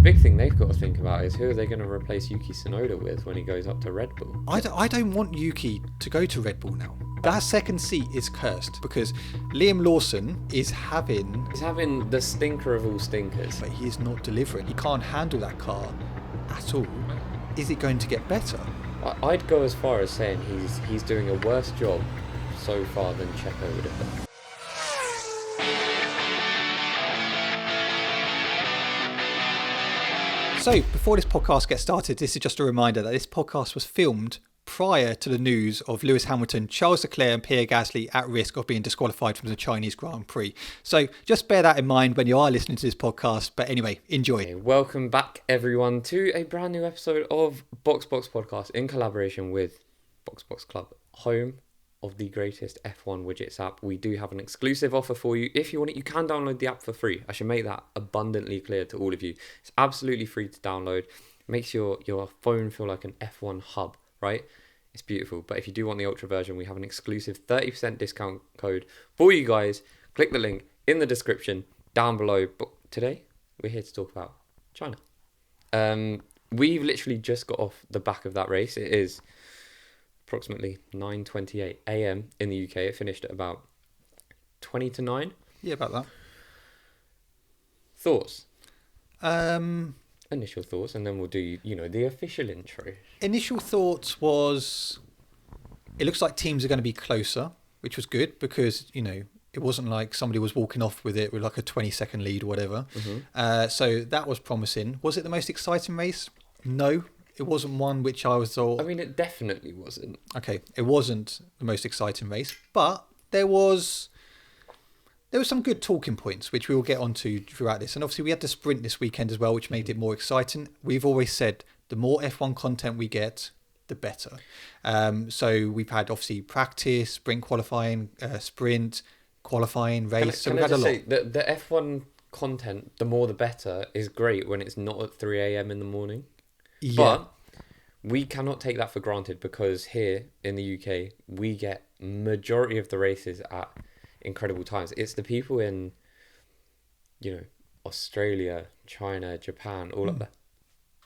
big thing they've got to think about is who are they going to replace Yuki Tsunoda with when he goes up to Red Bull? I don't want Yuki to go to Red Bull now. That second seat is cursed because Liam Lawson is having... He's having the stinker of all stinkers. But he is not delivering. He can't handle that car at all. Is it going to get better? I'd go as far as saying he's doing a worse job so far than Checo would have done. So, before this podcast gets started, this is just a reminder that this podcast was filmed prior to the news of Lewis Hamilton, Charles Leclerc and Pierre Gasly at risk of being disqualified from the Chinese Grand Prix. So just bear that in mind when you are listening to this podcast. But anyway, enjoy. Okay, welcome back everyone to a brand new episode of Box Podcast in collaboration with Box Club, home of the greatest F1 widgets app. We do have an exclusive offer for you. If you want it, you can download the app for free. I should make that abundantly clear to all of you. It's absolutely free to download. It makes your phone feel like an F1 hub, right? It's beautiful. But if you do want the ultra version, we have an exclusive 30% discount code for you guys. Click the link in the description down below. But today, we're here to talk about China. We've literally just got off the back of that race. It is approximately 9:28 a.m. in the UK. It finished at about 20 to 9. Yeah, about that. Thoughts? Initial thoughts, and then we'll do, the official intro. Initial thoughts was, it looks like teams are going to be closer, which was good because, it wasn't like somebody was walking off with it with like a 20-second lead or whatever. Mm-hmm. So that was promising. Was it the most exciting race? No, it wasn't one which I was thought... I mean, it definitely wasn't. Okay, it wasn't the most exciting race, but there was some good talking points, which we will get onto throughout this. And obviously we had the sprint this weekend as well, which made it more exciting. We've always said the more F1 content we get, the better. So we've had obviously practice, sprint qualifying, sprint, qualifying, race. So we've had a lot. The F1 content, the more the better, is great when it's not at 3 a.m. in the morning. Yeah. But we cannot take that for granted because here in the UK, we get majority of the races at incredible times. It's the people in, Australia, China, Japan, all of that.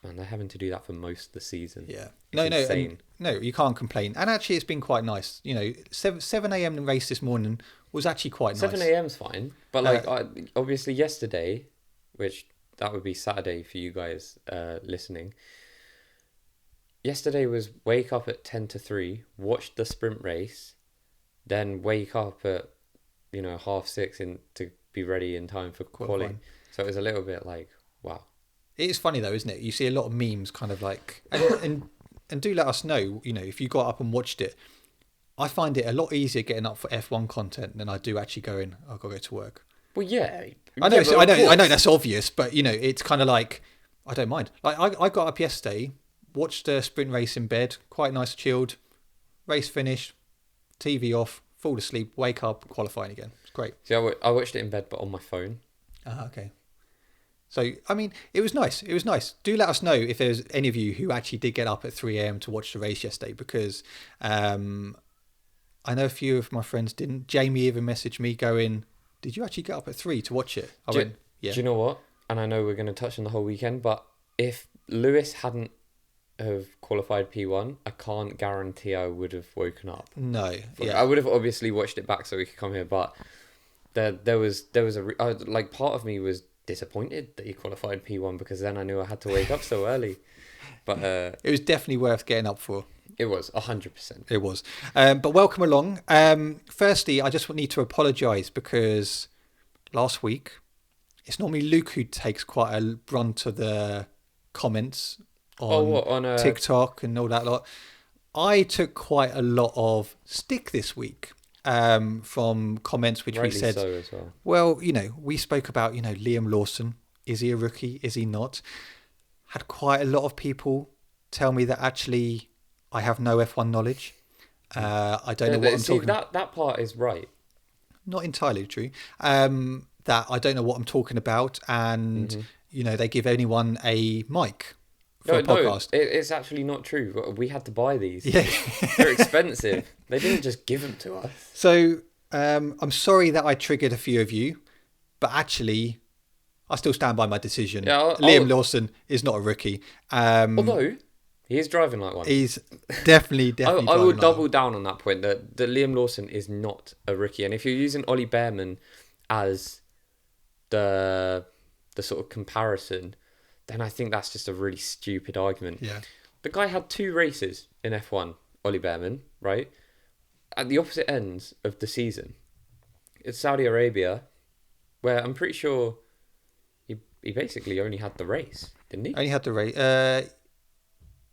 Man, they're having to do that for most of the season. Yeah. It's No, you can't complain. And actually, it's been quite nice. 7 a.m. race this morning was actually quite nice. 7 a.m.'s fine. But obviously yesterday, which that would be Saturday for you guys listening. Yesterday was wake up at 10 to 3, watch the sprint race, then wake up at 6:30 to be ready in time for qualifying. So it was a little bit like, wow. It is funny though, isn't it? You see a lot of memes kind of like, and do let us know, if you got up and watched it. I find it a lot easier getting up for F1 content than I do actually going, I've got to go to work. Well, yeah. I know that's obvious, but it's kind of like, I don't mind. Like I got up yesterday, watched the sprint race in bed, quite nice, chilled, race finished, TV off, fall asleep, wake up, qualifying again. It's great. See, I watched it in bed, but on my phone. Okay. So, I mean, it was nice. It was nice. Do let us know if there's any of you who actually did get up at 3 a.m. to watch the race yesterday, because I know a few of my friends didn't. Jamie even messaged me going, did you actually get up at 3 to watch it? I went, yeah. Do you know what? And I know we're going to touch on the whole weekend, but if Lewis hadn't have qualified P1, I can't guarantee I would have woken up. No. Yeah. I would have obviously watched it back so we could come here, but there was part of me was disappointed that he qualified P1 because then I knew I had to wake up so early. But it was definitely worth getting up for. It was 100%. It was. But welcome along. Firstly, I just need to apologise because last week it's normally Luke who takes quite a brunt of the comments on TikTok and all that lot. I took quite a lot of stick this week from comments which Rightly we said, so as well. Well, we spoke about, Liam Lawson. Is he a rookie? Is he not? Had quite a lot of people tell me that actually I have no F1 knowledge. I don't know what I'm talking about. That part is right. Not entirely true. That I don't know what I'm talking about. And, they give anyone a mic for a podcast. No, it's actually not true. We had to buy these. Yeah. They're expensive. They didn't just give them to us. So I'm sorry that I triggered a few of you, but actually I still stand by my decision. Yeah, Liam Lawson is not a rookie. Although he is driving like one. He's definitely I will driving like double one. down on that point that Liam Lawson is not a rookie. And if you're using Ollie Behrman as the sort of comparison, then I think that's just a really stupid argument. Yeah. The guy had 2 races in F1, Ollie Behrman, right? At the opposite ends of the season. It's Saudi Arabia, where I'm pretty sure he basically only had the race, didn't he? Only had the race.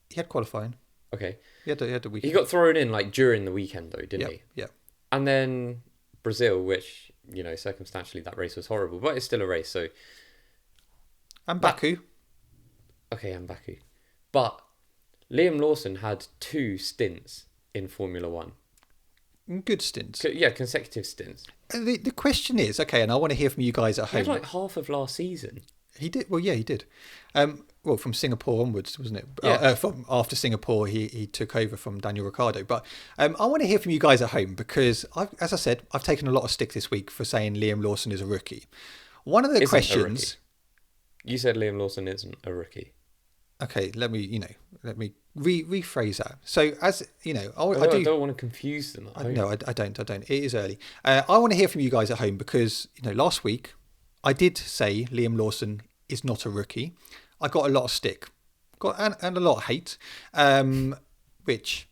He had qualifying. Okay. He had the weekend. He got thrown in like during the weekend though, didn't he? Yeah. And then Brazil, which, circumstantially that race was horrible, but it's still a race, so... And Baku. Okay, and Baku. But Liam Lawson had 2 stints in Formula 1. Good stints. Consecutive stints. The question is, okay, and I want to hear from you guys at He home. had like half of last season. He did. Well, yeah, he did. From Singapore onwards, wasn't it? Yeah. From after Singapore, he took over from Daniel Ricciardo. But I want to hear from you guys at home because, as I said, I've taken a lot of stick this week for saying Liam Lawson is a rookie. One of the questions. You said Liam Lawson isn't a rookie. Okay, let me rephrase that. So, as you know, I don't want to confuse them. No, I don't. It is early. I want to hear from you guys at home because last week I did say Liam Lawson is not a rookie. I got a lot of stick, and a lot of hate, which,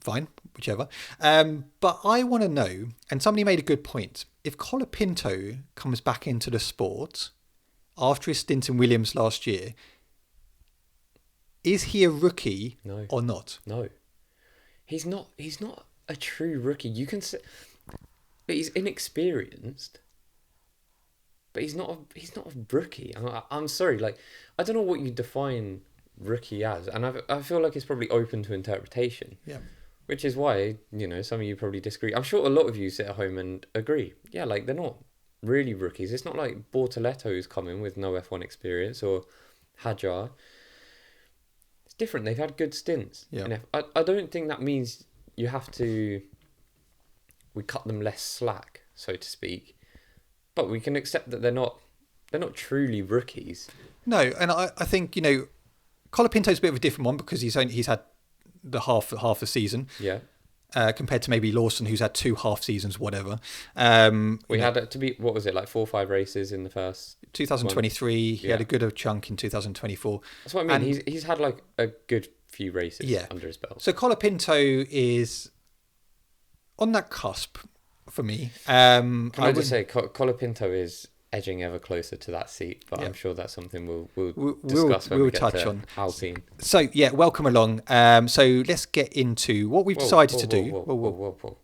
fine, whichever. But I want to know, and somebody made a good point. If Colapinto comes back into the sport after his stint in Williams last year, is he a rookie or not? No, he's not. He's not a true rookie. You can say, but he's inexperienced. But he's not a rookie. I'm sorry. Like, I don't know what you define rookie as, and I feel like it's probably open to interpretation. Yeah. Which is why some of you probably disagree. I'm sure a lot of you sit at home and agree. Yeah, like they're not really rookies. It's not like Bortoletto's coming with no F1 experience or Hadjar. Different. They've had good stints. Yeah. I don't think that means we cut them less slack, so to speak. But we can accept that they're not truly rookies. No, and I think Colapinto's a bit of a different one because he's had the half the season. Yeah. Compared to maybe Lawson, who's had 2 half seasons, whatever. We had it to be, what was it, like 4 or 5 races in the first 2023. He had a good chunk in 2024. That's what I mean. And he's had like a good few races under his belt. So Colapinto is on that cusp for me. Can I just say, Colapinto is edging ever closer to that seat, but I'm sure that's something we'll discuss when we get touch on Alpine. So welcome along. So let's get into what we've decided to do. Whoa.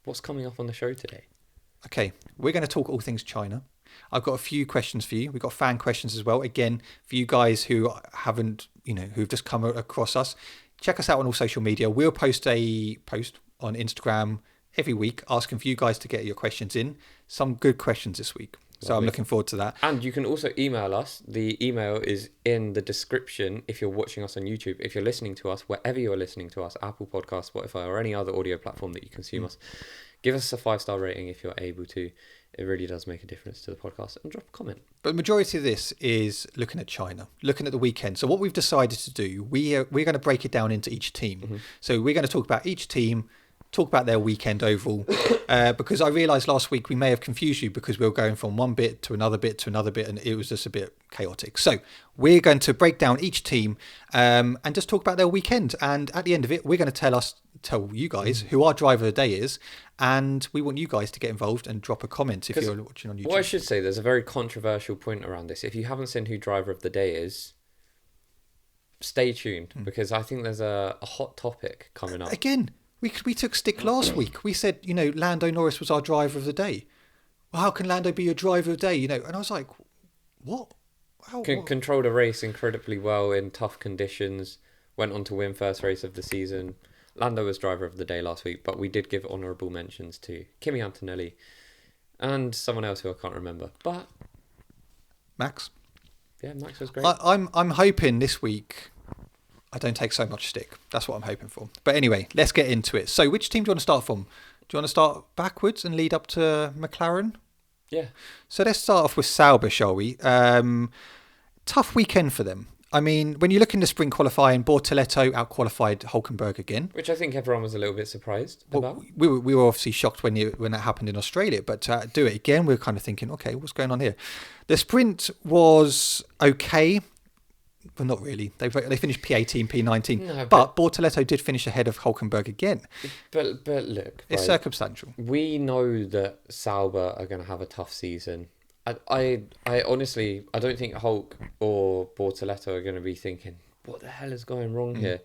What's coming up on the show today? Okay, we're going to talk all things China. I've got a few questions for you. We've got fan questions as well. Again, for you guys who haven't, who've just come across us, check us out on all social media. We'll post a post on Instagram every week asking for you guys to get your questions in. Some good questions this week. So I'm looking forward to that. And you can also email us. The email is in the description if you're watching us on YouTube. If you're listening to us, wherever you're listening to us, Apple Podcasts, Spotify, or any other audio platform that you consume us, give us a 5-star rating if you're able to. It really does make a difference to the podcast. And drop a comment. But the majority of this is looking at China, looking at the weekend. So what we've decided to do, we're going to break it down into each team. Mm-hmm. So we're going to talk about each team, talk about their weekend overall, because I realised last week we may have confused you because we were going from one bit to another bit to another bit, and it was just a bit chaotic. So we're going to break down each team and just talk about their weekend. And at the end of it, we're going to tell you guys who our driver of the day is, and we want you guys to get involved and drop a comment if you're watching on YouTube. What I should say, there's a very controversial point around this. If you haven't seen who driver of the day is, stay tuned because I think there's a hot topic coming up. Again, we took stick last week. We said, Lando Norris was our driver of the day. Well, how can Lando be your driver of the day? And I was like, what? Controlled a race incredibly well in tough conditions. Went on to win first race of the season. Lando was driver of the day last week, but we did give honourable mentions to Kimi Antonelli and someone else who I can't remember. But Max. Yeah, Max was great. I'm hoping this week I don't take so much stick. That's what I'm hoping for. But anyway, let's get into it. So which team do you want to start from? Do you want to start backwards and lead up to McLaren? Yeah. So let's start off with Sauber, shall we? Tough weekend for them. I mean, when you look in the sprint qualifying, Bortoleto out-qualified Hulkenberg again. Which I think everyone was a little bit surprised about. We were obviously shocked when that happened in Australia, but to do it again, we were kind of thinking, okay, what's going on here? The sprint was okay. Well, not really. They finished P18, P19. No, but Bortoleto did finish ahead of Hulkenberg again. But look, it's circumstantial. We know that Sauber are going to have a tough season. I honestly, I don't think Hulk or Bortoleto are going to be thinking, what the hell is going wrong here?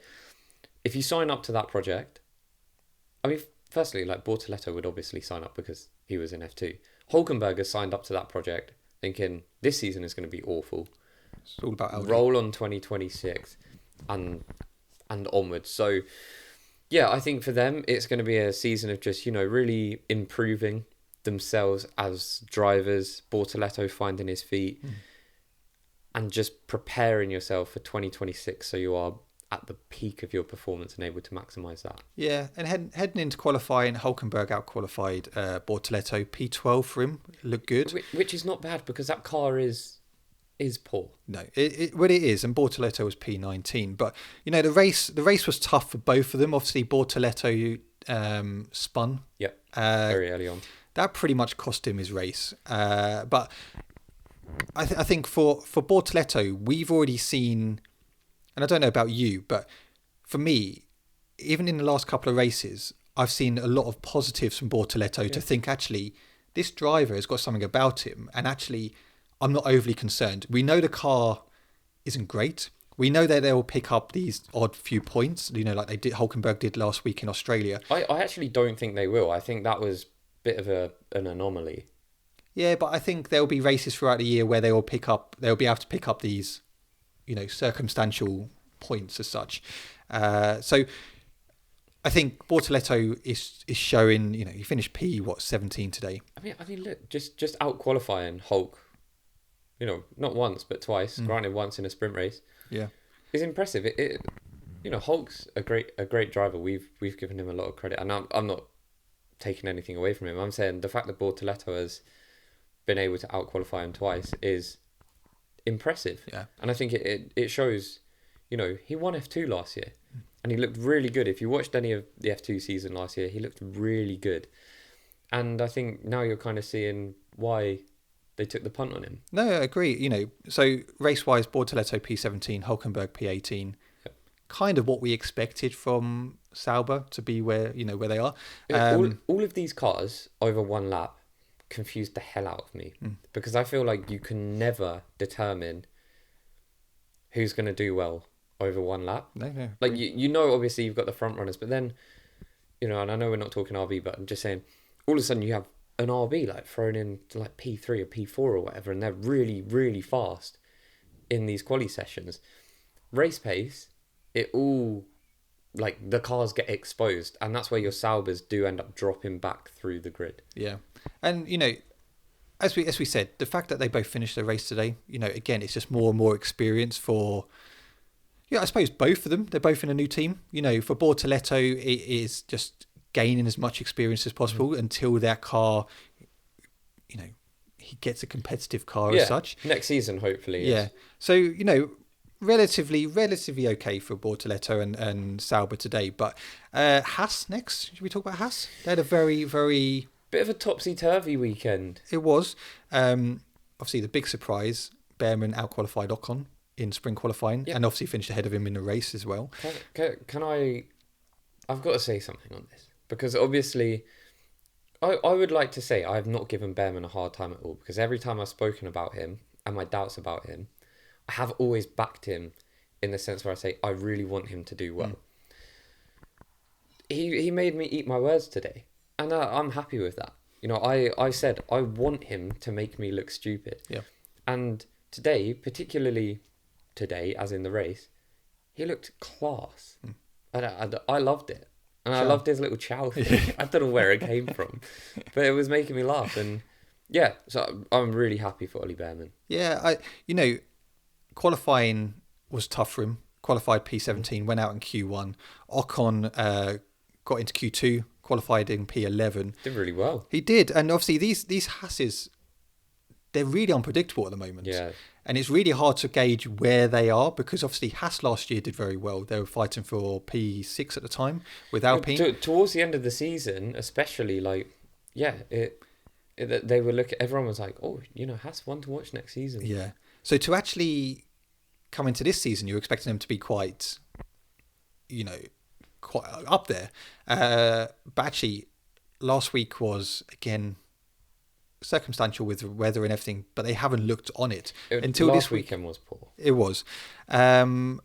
If you sign up to that project, I mean, firstly, like Bortoleto would obviously sign up because he was in F2. Hulkenberg has signed up to that project thinking this season is going to be awful. It's all about Audi. Roll on 2026 and onwards. So, yeah, I think for them, it's going to be a season of just, really improving themselves as drivers, Bortoleto finding his feet, and just preparing yourself for 2026 so you are at the peak of your performance and able to maximise that. Yeah, and heading into qualifying, Hulkenberg out-qualified Bortoleto, P12 for him, looked good. Which is not bad because that car is poor. No, it is, and Bortoleto was P19. But, the race was tough for both of them. Obviously, Bortoleto spun. Yeah, very early on. That pretty much cost him his race. But I think for Bortoleto, we've already seen, and I don't know about you, but for me, even in the last couple of races, I've seen a lot of positives from Bortoleto to think, actually, this driver has got something about him, and actually, I'm not overly concerned. We know the car isn't great. We know that they'll pick up these odd few points, like they did. Hulkenberg did last week in Australia. I actually don't think they will. I think that was a bit of an anomaly. Yeah, but I think there'll be races throughout the year where they'll be able to pick up these, circumstantial points as such. So I think Bortoleto is showing. He finished P17 today. I mean, look, just out qualifying Hulk. Not once but twice. Granted, once in a sprint race. Yeah, it's impressive. Hulk's a great driver. We've given him a lot of credit, and I'm not taking anything away from him. I'm saying the fact that Bortoleto has been able to out qualify him twice is impressive. Yeah, and I think it shows. He won F2 last year, and he looked really good. If you watched any of the F2 season last year, he looked really good. And I think now you're kind of seeing why they took the punt on him. No, I agree. So race-wise, Bortoleto P17, Hulkenberg P18. Yep. Kind of what we expected from Sauber to be where they are. All of these cars over one lap confused the hell out of me because I feel like you can never determine who's going to do well over one lap. No. Like obviously you've got the front runners, but then and I know we're not talking RB, but I'm just saying, all of a sudden you have an RB like thrown in to like P3 or P4 or whatever, and they're really, really fast in these quali sessions. Race pace, it all, like, the cars get exposed, and that's where your Saubers do end up dropping back through the grid. Yeah, and as we said, the fact that they both finished the race today, again, it's just more and more experience for. Yeah, I suppose both of them. They're both in a new team. For Bortoleto, it is just gaining as much experience as possible until that car, he gets a competitive car as such. Next season, hopefully. Yeah. So, relatively okay for Bortoleto and Sauber today. But Haas next. Should we talk about Haas? They had a very, very... bit of a topsy-turvy weekend. It was. Obviously, the big surprise, Behrman out-qualified Ocon in sprint qualifying, and obviously finished ahead of him in the race as well. Can I... I've got to say something on this. Because obviously, I would like to say I've not given Behrman a hard time at all. Because every time I've spoken about him and my doubts about him, I have always backed him in the sense where I say I really want him to do well. He made me eat my words today. And I'm happy with that. I said I want him to make me look stupid. Yeah. And today, particularly today, as in the race, he looked class. I loved it. And I loved his little chow thing. I don't know where it came from, but it was making me laugh. And yeah, so I'm really happy for Ollie Behrman. Yeah, qualifying was tough for him. Qualified P17, went out in Q1. Ocon got into Q2, qualified in P11. Did really well. He did, and obviously these Haas's, they're really unpredictable at the moment. Yeah. And it's really hard to gauge where they are, because obviously Haas last year did very well. They were fighting for P6 at the time with Alpine. Towards the end of the season, especially, they were looking. Everyone was like, "Oh, Haas one to watch next season." Yeah. So to actually come into this season, you're expecting them to be quite up there. But actually, last week was again circumstantial with the weather and everything, but they haven't looked on it until last this weekend was poor. It was. But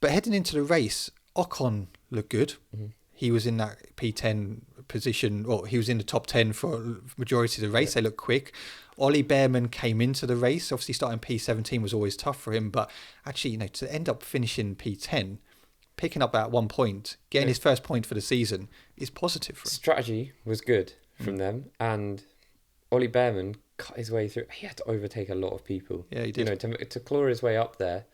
heading into the race, Ocon looked good. Mm-hmm. He was in that P10 position, or he was in the top 10 for majority of the race. They looked quick. Ollie Behrman came into the race. Obviously, starting P17 was always tough for him, but actually, to end up finishing P10, picking up that 1 point, getting his first point for the season is positive for him. Strategy was good from them, and Ollie Behrman cut his way through. He had to overtake a lot of people. Yeah, he did. To claw his way up there,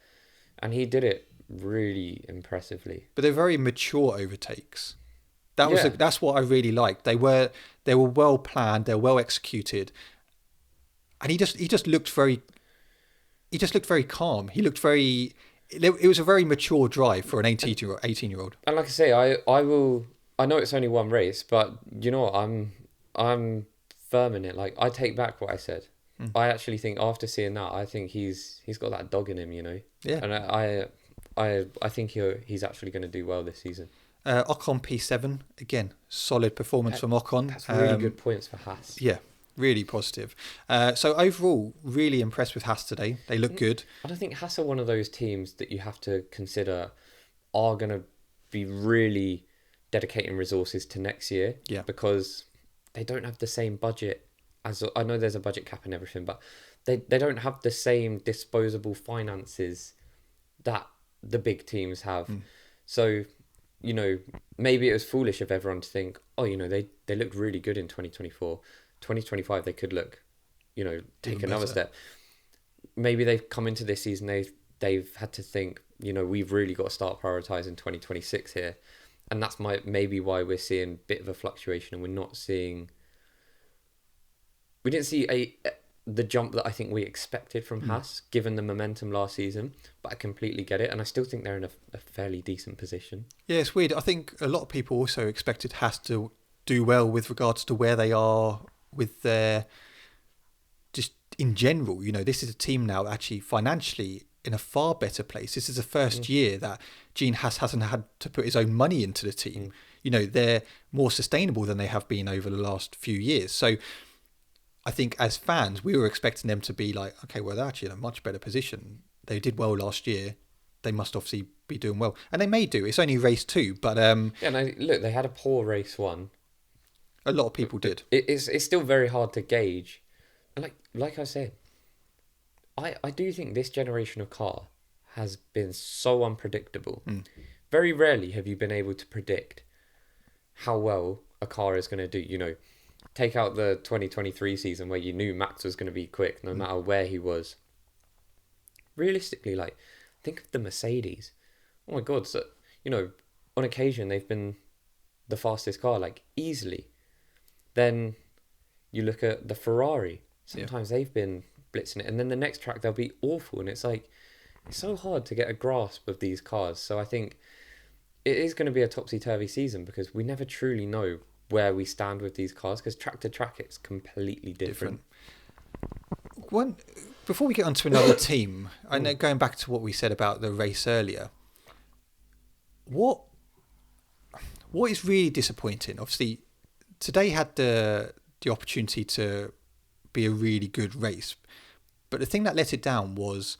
and he did it really impressively. But they're very mature overtakes. That's what I really liked. They were well planned. They're well executed, and he just looked very calm. He looked very. It was a very mature drive for an 18-year-old. And like I say, I will. I know it's only one race, but you know what? I'm firm in it. Like, I take back what I said. I actually think after seeing that, I think he's got that dog in him. Yeah. And I think he's actually going to do well this season. Ocon P7 again, solid performance from Ocon. That's really good points for Haas. Yeah, really positive. So overall, really impressed with Haas today. They look good. I don't think Haas are one of those teams that you have to consider are going to be really dedicating resources to next year. Yeah. Because they don't have the same budget as, I know there's a budget cap and everything, but they don't have the same disposable finances that the big teams have. So, maybe it was foolish of everyone to think, they looked really good in 2024. 2025, they could look, take another step. Maybe they've come into this season, they've had to think, we've really got to start prioritising 2026 here. And that's maybe why we're seeing a bit of a fluctuation, and we didn't see the jump that I think we expected from Haas, given the momentum last season. But I completely get it, and I still think they're in a fairly decent position. Yeah, it's weird. I think a lot of people also expected Haas to do well with regards to where they are with their, just in general. This is a team now actually financially in a far better place. This is the first year that Gene Haas hasn't had to put his own money into the team. They're more sustainable than they have been over the last few years. So I think as fans, we were expecting them to be like, okay, well, they're actually in a much better position. They did well last year. They must obviously be doing well. And they may do. It's only race 2, but... look, they had a poor race 1. A lot of people did. It's still very hard to gauge. And like I said, I do think this generation of car has been so unpredictable. Very rarely have you been able to predict how well a car is going to do. Take out the 2023 season where you knew Max was going to be quick no matter where he was. Realistically, think of the Mercedes. Oh my God, so, on occasion they've been the fastest car, easily. Then you look at the Ferrari. Sometimes they've been blitzing it, and then the next track they'll be awful, and it's so hard to get a grasp of these cars. So I think it is going to be a topsy-turvy season, because we never truly know where we stand with these cars, because track to track it's completely different. Before we get on to another team, I know, going back to what we said about the race earlier, what is really disappointing, obviously today had the opportunity to be a really good race, but the thing that let it down was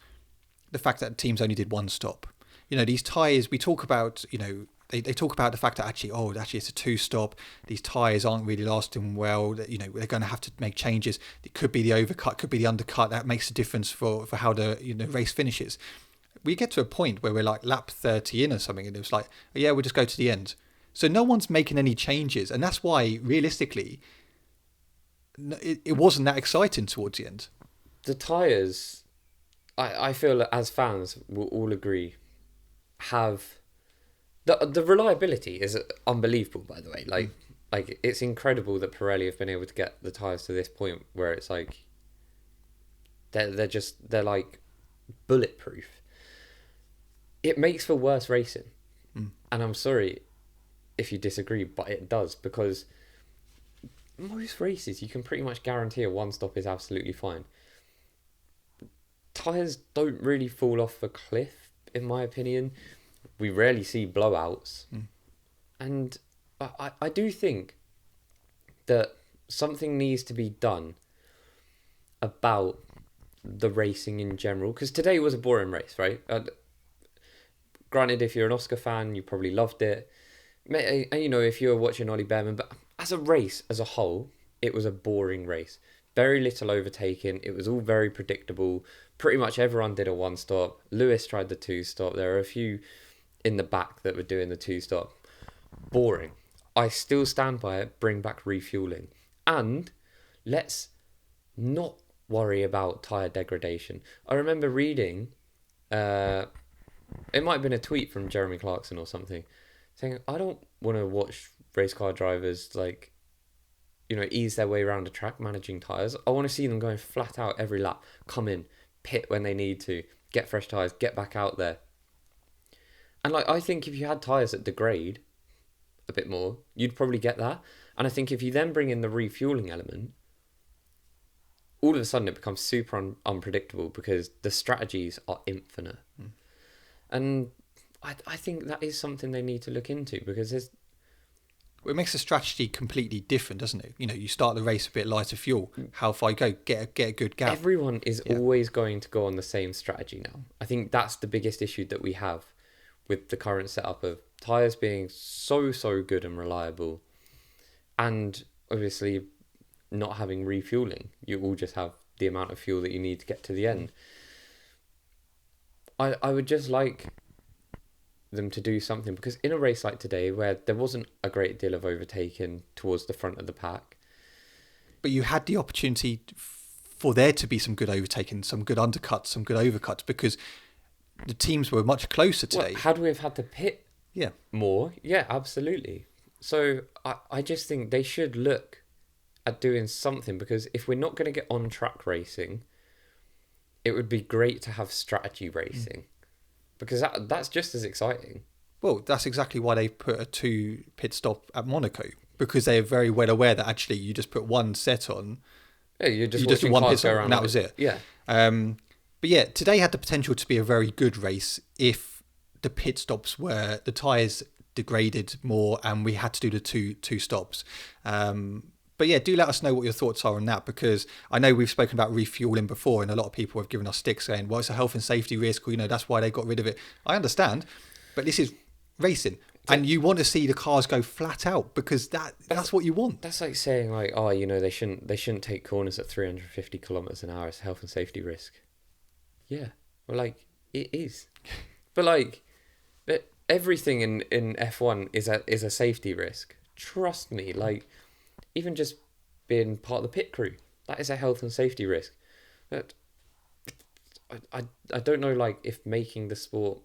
the fact that teams only did one stop. These tyres, we talk about, they talk about the fact that actually it's a 2-stop. These tyres aren't really lasting well. They're going to have to make changes. It could be the overcut, could be the undercut. That makes a difference for how the race finishes. We get to a point where we're like lap 30 in or something, and it was like, yeah, we'll just go to the end. So no one's making any changes, and that's why realistically, it wasn't that exciting towards the end. The tyres, I feel that as fans will all agree, have the reliability is unbelievable. By the way, like it's incredible that Pirelli have been able to get the tyres to this point where it's They're like bulletproof. It makes for worse racing. And I'm sorry if you disagree, but it does, because most races you can pretty much guarantee a one stop is absolutely fine. Tyres don't really fall off a cliff, in my opinion. We rarely see blowouts. And I do think that something needs to be done about the racing in general, because today was a boring race, right? Granted, if you're an Oscar fan, you probably loved it. And, you know, if you were watching Ollie Behrman, but as a race as a whole, it was a boring race. Very little overtaking. It was all very predictable. Pretty much everyone did a one stop. Lewis tried the two stop. There are a few in the back that were doing the two stop. Boring. I still stand by it. Bring back refueling. And let's not worry about tyre degradation. I remember reading, it might have been a tweet from Jeremy Clarkson or something, saying, I don't want to watch race car drivers, like, you know, ease their way around a track managing tyres. I want to see them going flat out every lap, come in, pit when they need to, get fresh tyres, get back out there. And like, I think if you had tyres that degrade a bit more, you'd probably get that. And I think if you then bring in the refueling element, all of a sudden it becomes super unpredictable, because the strategies are infinite. And I think that is something they need to look into, because there's... Well, it makes the strategy completely different, doesn't it? You know, you start the race a bit lighter fuel. How far you go, get a good gap. Everyone is always going to go on the same strategy now. I think that's the biggest issue that we have with the current setup of tyres being so good and reliable, and obviously not having refueling. You all just have the amount of fuel that you need to get to the end. I would just like them to do something, because in a race like today, where there wasn't a great deal of overtaking towards the front of the pack, but you had the opportunity for there to be some good overtaking, some good undercuts, some good overcuts, because the teams were much closer today. Well, had we have had to pit more? Yeah, absolutely. So I just think they should look at doing something, because if we're not going to get on track racing, it would be great to have strategy racing, because that's just as exciting. Well, that's exactly why they put a 2 pit stop at Monaco, because they're very well aware that actually you just put one set on. Yeah, you're just watching one pit stop around, and that was it. Yeah. But yeah, today had the potential to be a very good race if the pit stops were, the tyres degraded more and we had to do the two stops. But yeah, do let us know what your thoughts are on that, because I know we've spoken about refueling before, and a lot of people have given us sticks saying, well, it's a health and safety risk, or, you know, that's why they got rid of it. I understand, but this is racing, and you want to see the cars go flat out, because that's what you want. That's like saying, like, oh, you know, they shouldn't take corners at 350 kilometers an hour. It's a health and safety risk. Yeah, well, like, it is. But like, everything in F1 is a safety risk. Trust me, like, even just being part of the pit crew, that is a health and safety risk. But I don't know, like, if making the sport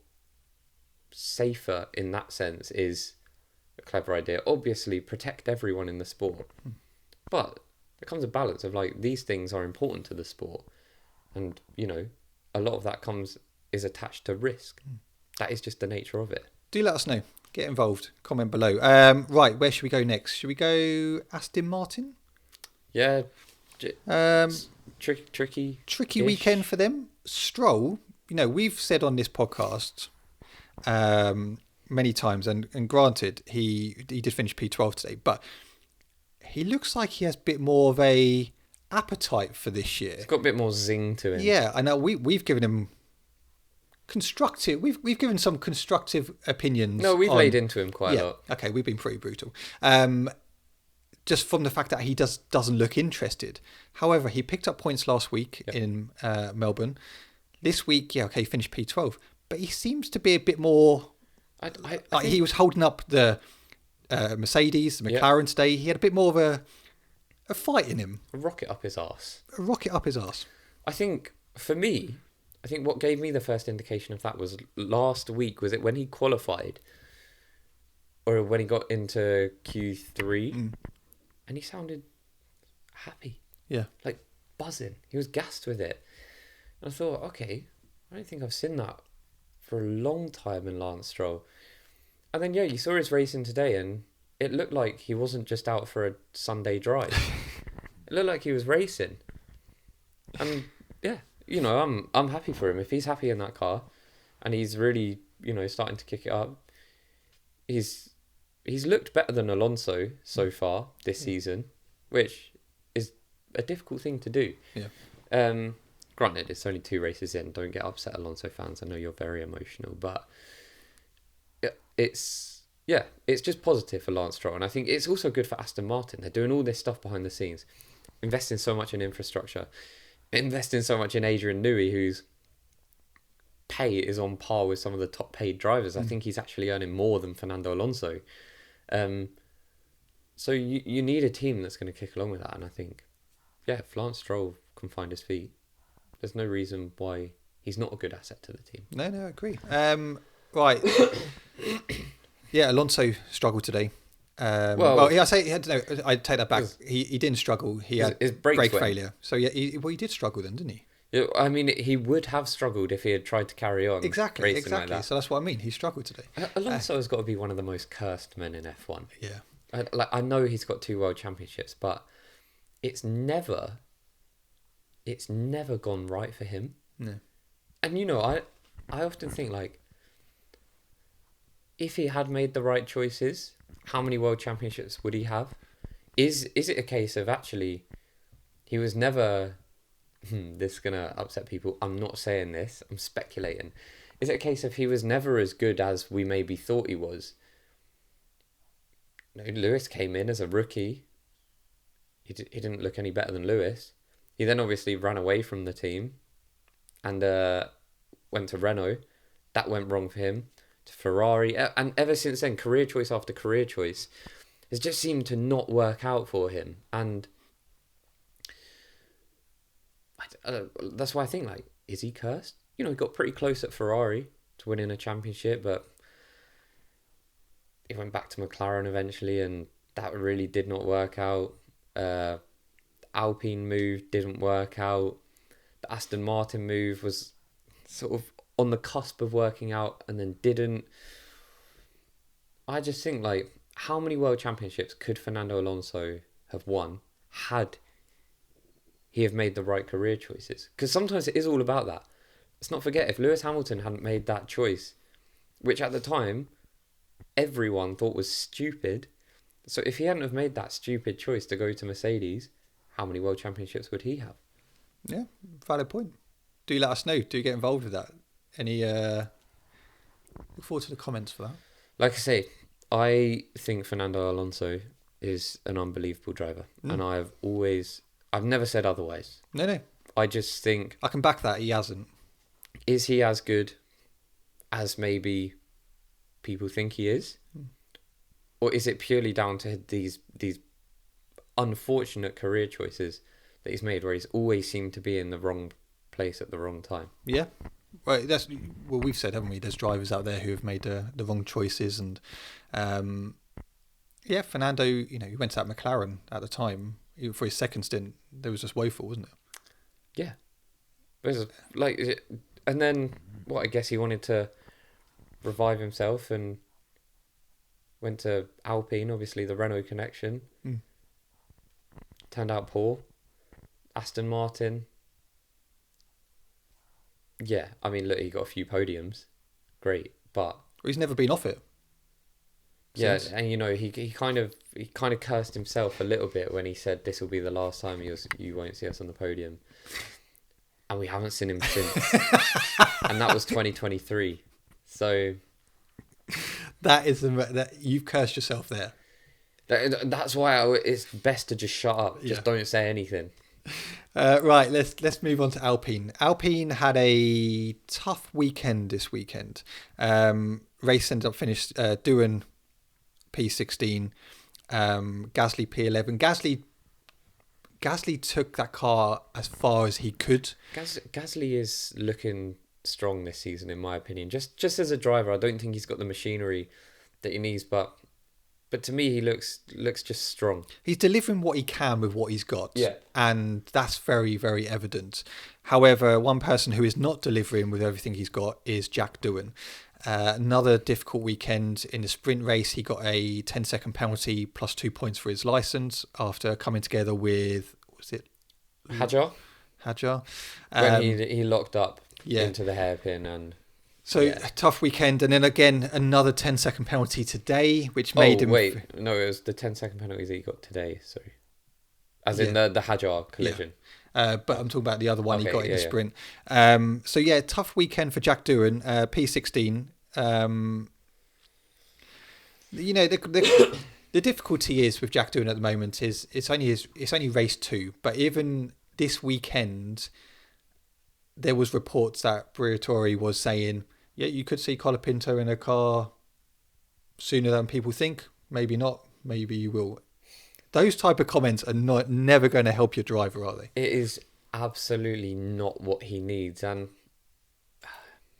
safer in that sense is a clever idea. Obviously, protect everyone in the sport, but there comes a balance of, like, these things are important to the sport, and, you know, a lot of that is attached to risk. That is just the nature of it. Do let us know. Get involved. Comment below. Right, where should we go next? Should we go Aston Martin? Yeah. Tricky weekend for them. Stroll, you know, we've said on this podcast many times, and granted, he did finish P12 today, but he looks like he has a bit more of a appetite for this year. He's got a bit more zing to him. Yeah, I know. We've given him constructive. We've given some constructive opinions. No, we've laid into him quite a lot. Okay, we've been pretty brutal. Just from the fact that he doesn't look interested. However, he picked up points last week in Melbourne. This week, he finished P12, but he seems to be a bit more. I think he was holding up the Mercedes, the McLaren today. He had a bit more of a fight in him. A rocket up his arse. I think, for me, what gave me the first indication of that was last week. Was it when he qualified? Or when he got into Q3? And he sounded happy. Yeah. Like, buzzing. He was gassed with it. And I thought, okay, I don't think I've seen that for a long time in Lance Stroll. And then, yeah, you saw his racing today, and it looked like he wasn't just out for a Sunday drive. It looked like he was racing. And, yeah, you know, I'm happy for him. If he's happy in that car, and he's really, you know, starting to kick it up, he's looked better than Alonso so far this season, which is a difficult thing to do. Yeah. Granted, it's only 2 races in. Don't get upset, Alonso fans. I know you're very emotional, but it's just positive for Lance Stroll, and I think it's also good for Aston Martin. They're doing all this stuff behind the scenes, investing so much in infrastructure, investing so much in Adrian Newey, whose pay is on par with some of the top paid drivers. I think he's actually earning more than Fernando Alonso. So you need a team that's going to kick along with that, and I think, yeah, if Lance Stroll can find his feet, there's no reason why he's not a good asset to the team. No, I agree. Right. Yeah, Alonso struggled today. I take that back. He didn't struggle. He had his brake failure. So yeah, he did struggle then, didn't he? Yeah, I mean, he would have struggled if he had tried to carry on. Exactly. Like that. So that's what I mean. He struggled today. Alonso has got to be one of the most cursed men in F1. Yeah. I know he's got 2 world championships, but it's never gone right for him. No. And you know, I often think, like, if he had made the right choices, how many world championships would he have? Is it a case of actually he was never this is gonna upset people, I'm not saying this, I'm speculating. Is it a case of he was never as good as we maybe thought he was? No, Lewis came in as a rookie. He didn't look any better than Lewis. He then obviously ran away from the team and went to Renault. That went wrong for him. To Ferrari. And ever since then, career choice after career choice has just seemed to not work out for him. And that's why I think, like, is he cursed? You know, he got pretty close at Ferrari to winning a championship, but he went back to McLaren eventually, and that really did not work out. Alpine move didn't work out. The Aston Martin move was sort of on the cusp of working out and then didn't. I just think, like, how many world championships could Fernando Alonso have won had he have made the right career choices? Because sometimes it is all about that. Let's not forget, if Lewis Hamilton hadn't made that choice, which at the time everyone thought was stupid, so if he hadn't have made that stupid choice to go to Mercedes, how many world championships would he have? Yeah, valid point. Do let us know. Do get involved with that. Any look forward to the comments for that. Like I say, I think Fernando Alonso is an unbelievable driver, and I've never said otherwise. No. I just think I can back that. He hasn't. Is he as good as maybe people think he is? Or is it purely down to these unfortunate career choices that he's made, where he's always seemed to be in the wrong place at the wrong time? Yeah. Well, that's what we've said, haven't we? There's drivers out there who have made the wrong choices, and Fernando, you know, he went to that McLaren at the time for his second stint. There was just woeful, wasn't it? Yeah, it was and then I guess he wanted to revive himself and went to Alpine. Obviously, the Renault connection turned out poor. Aston Martin. Yeah, I mean, look, he got a few podiums, great, but he's never been off it. Yeah, and you know, he kind of cursed himself a little bit when he said this will be the last time you won't see us on the podium, and we haven't seen him since, and that was 2023. So that you've cursed yourself there. That's why it's best to just shut up. Just don't say anything. Right, let's move on to Alpine. Alpine had a tough weekend this weekend. Race ended up finished doing P16, Gasly P11. Gasly took that car as far as he could. Gasly is looking strong this season, in my opinion. Just as a driver, I don't think he's got the machinery that he needs, but But to me, he looks just strong. He's delivering what he can with what he's got. Yeah. And that's very, very evident. However, one person who is not delivering with everything he's got is Jack Doohan. Another difficult weekend in the sprint race. He got a 10-second penalty plus 2 points for his licence after coming together with, was it Hadjar? When he locked up into the hairpin and... So a tough weekend, and then again another 10-second penalty today, which made him. No, it was the 10-second penalties that he got today. Sorry, as in the Hadjar collision. Yeah. But I'm talking about the other one he got in the sprint. Yeah. Tough weekend for Jack Doohan. P16. The difficulty is with Jack Doohan at the moment is it's only race 2, but even this weekend, there was reports that Briatore was saying, yeah, you could see Colapinto in a car sooner than people think. Maybe not. Maybe you will. Those type of comments are never going to help your driver, are they? It is absolutely not what he needs. And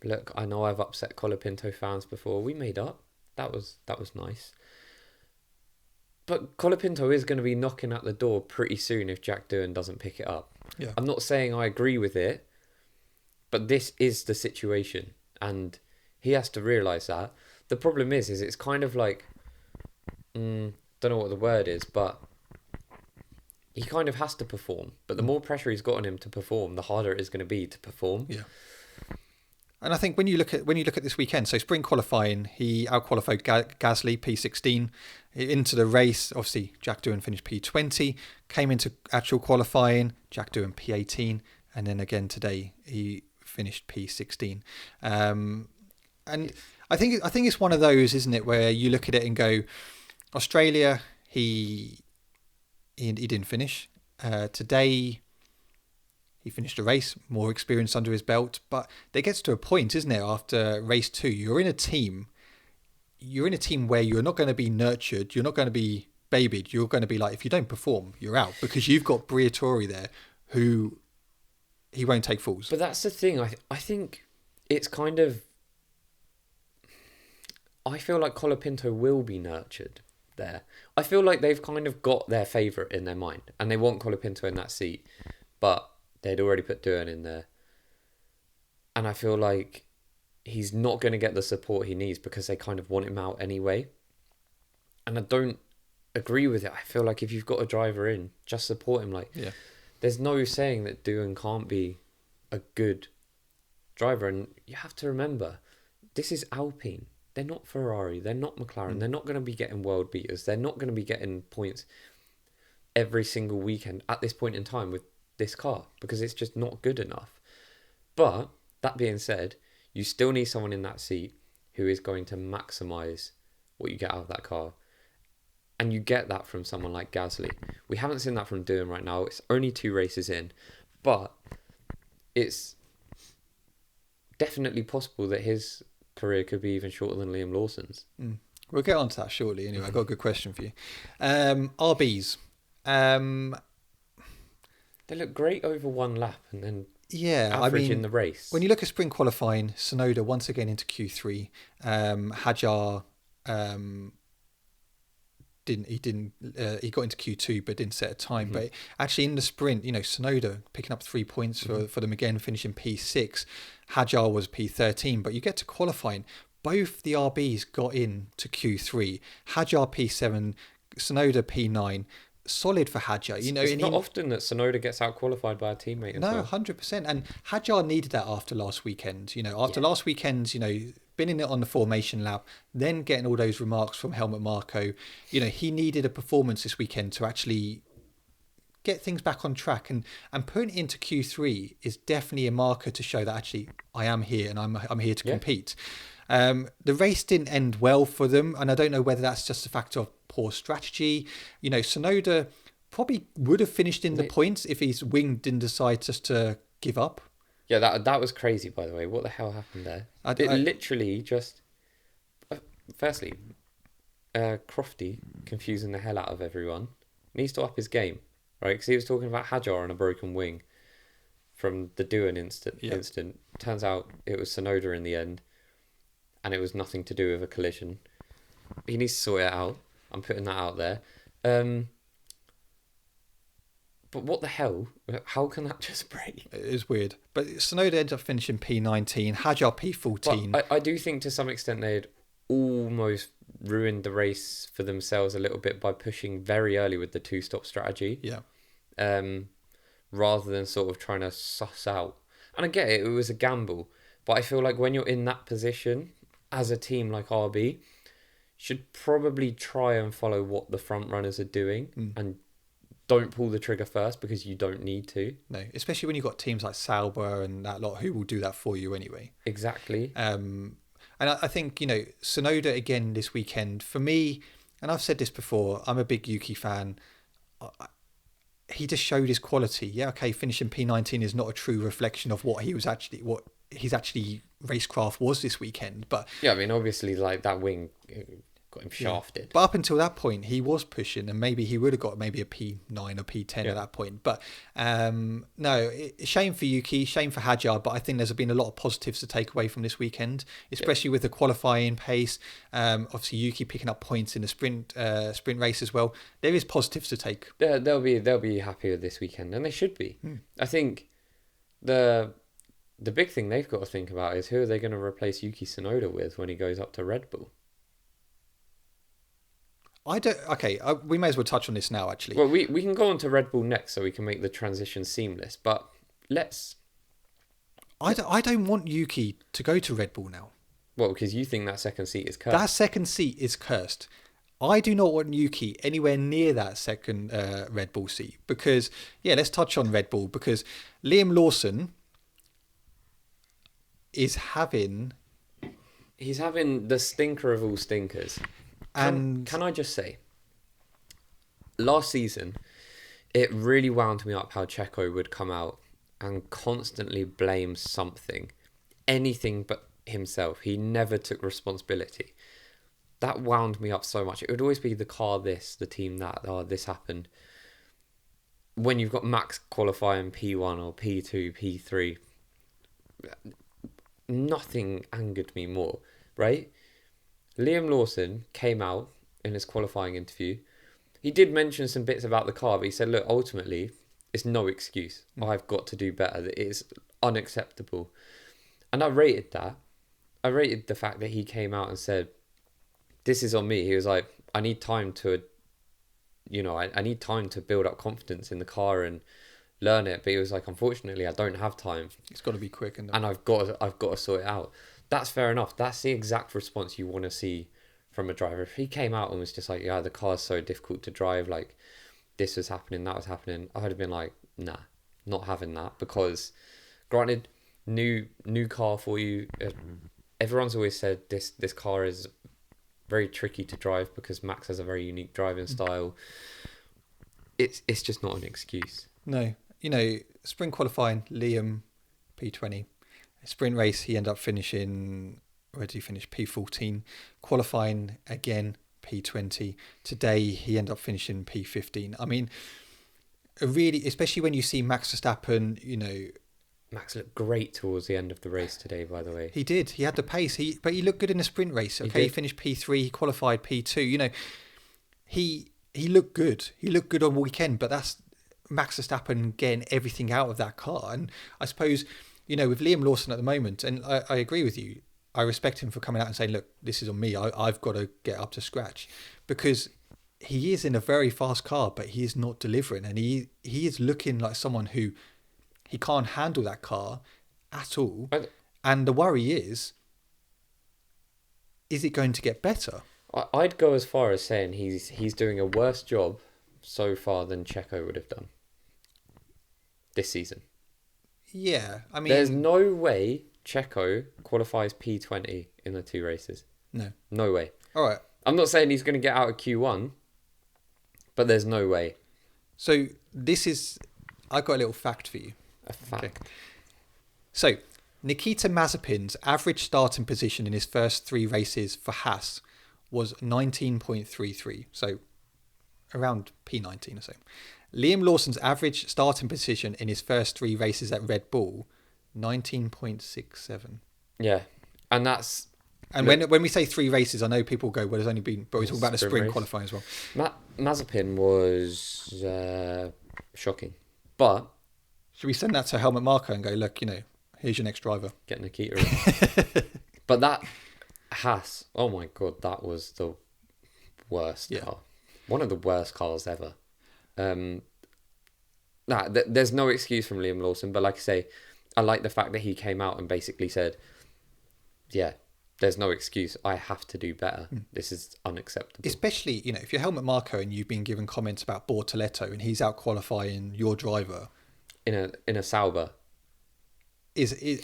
look, I know I've upset Colapinto fans before. We made up. That was nice. But Colapinto is going to be knocking at the door pretty soon if Jack Doohan doesn't pick it up. Yeah. I'm not saying I agree with it, but this is the situation, and he has to realise that. The problem is it's kind of like, don't know what the word is, but he kind of has to perform. But the more pressure he's got on him to perform, the harder it is going to be to perform. Yeah. And I think when you look at this weekend, so sprint qualifying, he outqualified Gasly P16 into the race. Obviously, Jack Doohan finished P20, came into actual qualifying, Jack Doohan P18, and then again today he finished P16. And I think it's one of those, isn't it, where you look at it and go, Australia, he didn't finish. Today, he finished a race, more experience under his belt. But there gets to a point, isn't it, after race 2, you're in a team where you're not going to be nurtured, you're not going to be babied, you're going to be like, if you don't perform, you're out, because you've got Briatore there who he won't take fools. But that's the thing. I think it's kind of... I feel like Colapinto will be nurtured there. I feel like they've kind of got their favourite in their mind, and they want Colapinto in that seat, but they'd already put Doohan in there. And I feel like he's not going to get the support he needs because they kind of want him out anyway. And I don't agree with it. I feel like if you've got a driver in, just support him. There's no saying that Doohan can't be a good driver. And you have to remember, this is Alpine. They're not Ferrari. They're not McLaren. They're not going to be getting world beaters. They're not going to be getting points every single weekend at this point in time with this car, because it's just not good enough. But that being said, you still need someone in that seat who is going to maximise what you get out of that car. And you get that from someone like Gasly. We haven't seen that from Doohan right now. It's only 2 races in, but it's definitely possible that his career could be even shorter than Liam Lawson's. We'll get on to that shortly. Anyway, I've got a good question for you. RBs. They look great over one lap and then average in the race. When you look at sprint qualifying, Tsunoda once again into Q3. Hadjar he got into Q2 but didn't set a time. But actually in the sprint, Tsunoda picking up 3 points for them again, finishing P6. Hadjar was P13, but you get to qualifying. Both the RBs got in to Q3. Hadjar P7, Tsunoda P9. Solid for Hadjar. It's not often that Tsunoda gets out qualified by a teammate. No, 100%. And Hadjar needed that after last weekend. Last weekend, been in it on the formation lap, then getting all those remarks from Helmut Marko. He needed a performance this weekend to actually get things back on track, and putting it into Q3 is definitely a marker to show that actually I am here and I'm here to compete. The race didn't end well for them, and I don't know whether that's just a factor of poor strategy. Tsunoda probably would have finished in the points if his wing didn't decide just to give up. Yeah, that was crazy, by the way. What the hell happened there? Literally just... Firstly, Crofty confusing the hell out of everyone. Needs to up his game, right? Because he was talking about Hadjar on a broken wing from the Doohan incident. Turns out it was Tsunoda in the end, and it was nothing to do with a collision. He needs to sort it out. I'm putting that out there. But what the hell? How can that just break? It is weird. But Tsunoda ends up finishing P19, Hadjar P14. But I do think to some extent they'd almost ruined the race for themselves a little bit by pushing very early with the two-stop strategy. Yeah. Rather than sort of trying to suss out. And I get it, it was a gamble. But I feel like when you're in that position, as a team like RB, should probably try and follow what the front runners are doing and don't pull the trigger first because you don't need to. No, especially when you've got teams like Sauber and that lot who will do that for you anyway. Exactly. And I think, Tsunoda again this weekend, for me, and I've said this before, I'm a big Yuki fan. He just showed his quality. Yeah, okay, finishing P19 is not a true reflection of what his actually racecraft was this weekend. But yeah, I mean, obviously, like that wing got him shafted. But up until that point, he was pushing, and maybe he would have got maybe a P9 or P10 at that point. But no, shame for Yuki, shame for Hadjar. But I think there's been a lot of positives to take away from this weekend, especially with the qualifying pace. Obviously, Yuki picking up points in the sprint race as well. There is positives to take. Yeah, they'll be happy with this weekend, and they should be. I think the big thing they've got to think about is who are they going to replace Yuki Tsunoda with when he goes up to Red Bull. We may as well touch on this now, actually. Well, we can go on to Red Bull next so we can make the transition seamless, but let's... I don't want Yuki to go to Red Bull now. Well, because you think that second seat is cursed. That second seat is cursed. I do not want Yuki anywhere near that second Red Bull seat because, let's touch on Red Bull because Liam Lawson is having... He's having the stinker of all stinkers. Can I just say, last season, it really wound me up how Checo would come out and constantly blame something, anything but himself. He never took responsibility. That wound me up so much. It would always be the car this, the team that, this happened. When you've got Max qualifying P1 or P2, P3, nothing angered me more, right? Liam Lawson came out in his qualifying interview. He did mention some bits about the car, but he said, look, ultimately, it's no excuse. I've got to do better. It is unacceptable. And I rated that. I rated the fact that he came out and said, this is on me. He was like, I need time to, I need time to build up confidence in the car and learn it. But he was like, unfortunately, I don't have time. It's got to be quick. And I've got to sort it out. That's fair enough. That's the exact response you want to see from a driver. If he came out and was just like, yeah, the car's so difficult to drive, like this was happening, that was happening, I would have been like, nah, not having that. Because granted, new car for you. Everyone's always said this car is very tricky to drive because Max has a very unique driving style. It's just not an excuse. No, spring qualifying, Liam P20. Sprint race, he ended up finishing, where did he finish? P14. Qualifying, again, P20. Today, he ended up finishing P15. I mean, really, especially when you see Max Verstappen, Max looked great towards the end of the race today, by the way. He did. He had the pace. But he looked good in the sprint race. Okay, he finished P3. He qualified P2. He looked good. He looked good on weekend, but that's Max Verstappen getting everything out of that car. And I suppose... with Liam Lawson at the moment, and I agree with you, I respect him for coming out and saying, look, this is on me, I've got to get up to scratch. Because he is in a very fast car, but he is not delivering. And he is looking like someone who, he can't handle that car at all. And the worry is it going to get better? I'd go as far as saying he's doing a worse job so far than Checo would have done this season. Yeah, I mean... There's no way Checo qualifies P20 in the two races. No. No way. All right. I'm not saying he's going to get out of Q1, but there's no way. So I've got a little fact for you. A fact. Okay. So, Nikita Mazepin's average starting position in his first three races for Haas was 19.33. So, around P19 or so. Liam Lawson's average starting position in his first three races at Red Bull, 19.67. Yeah, and that's And Look, when we say 3 races, I know people go, well, there's only been, but we're talking about the sprint race. qualifying as well. Mazepin was shocking. But Should we send that to Helmut Marko and go, look, here's your next driver? get Nikita in. But that Haas, oh my God, that was the worst car. One of the worst cars ever. There's no excuse from Liam Lawson, but like I say, I like the fact that he came out and basically said, yeah, there's no excuse. I have to do better. This is unacceptable. Especially, if you're Helmut Marko and you've been given comments about Bortoletto and he's out qualifying your driver. In a Sauber.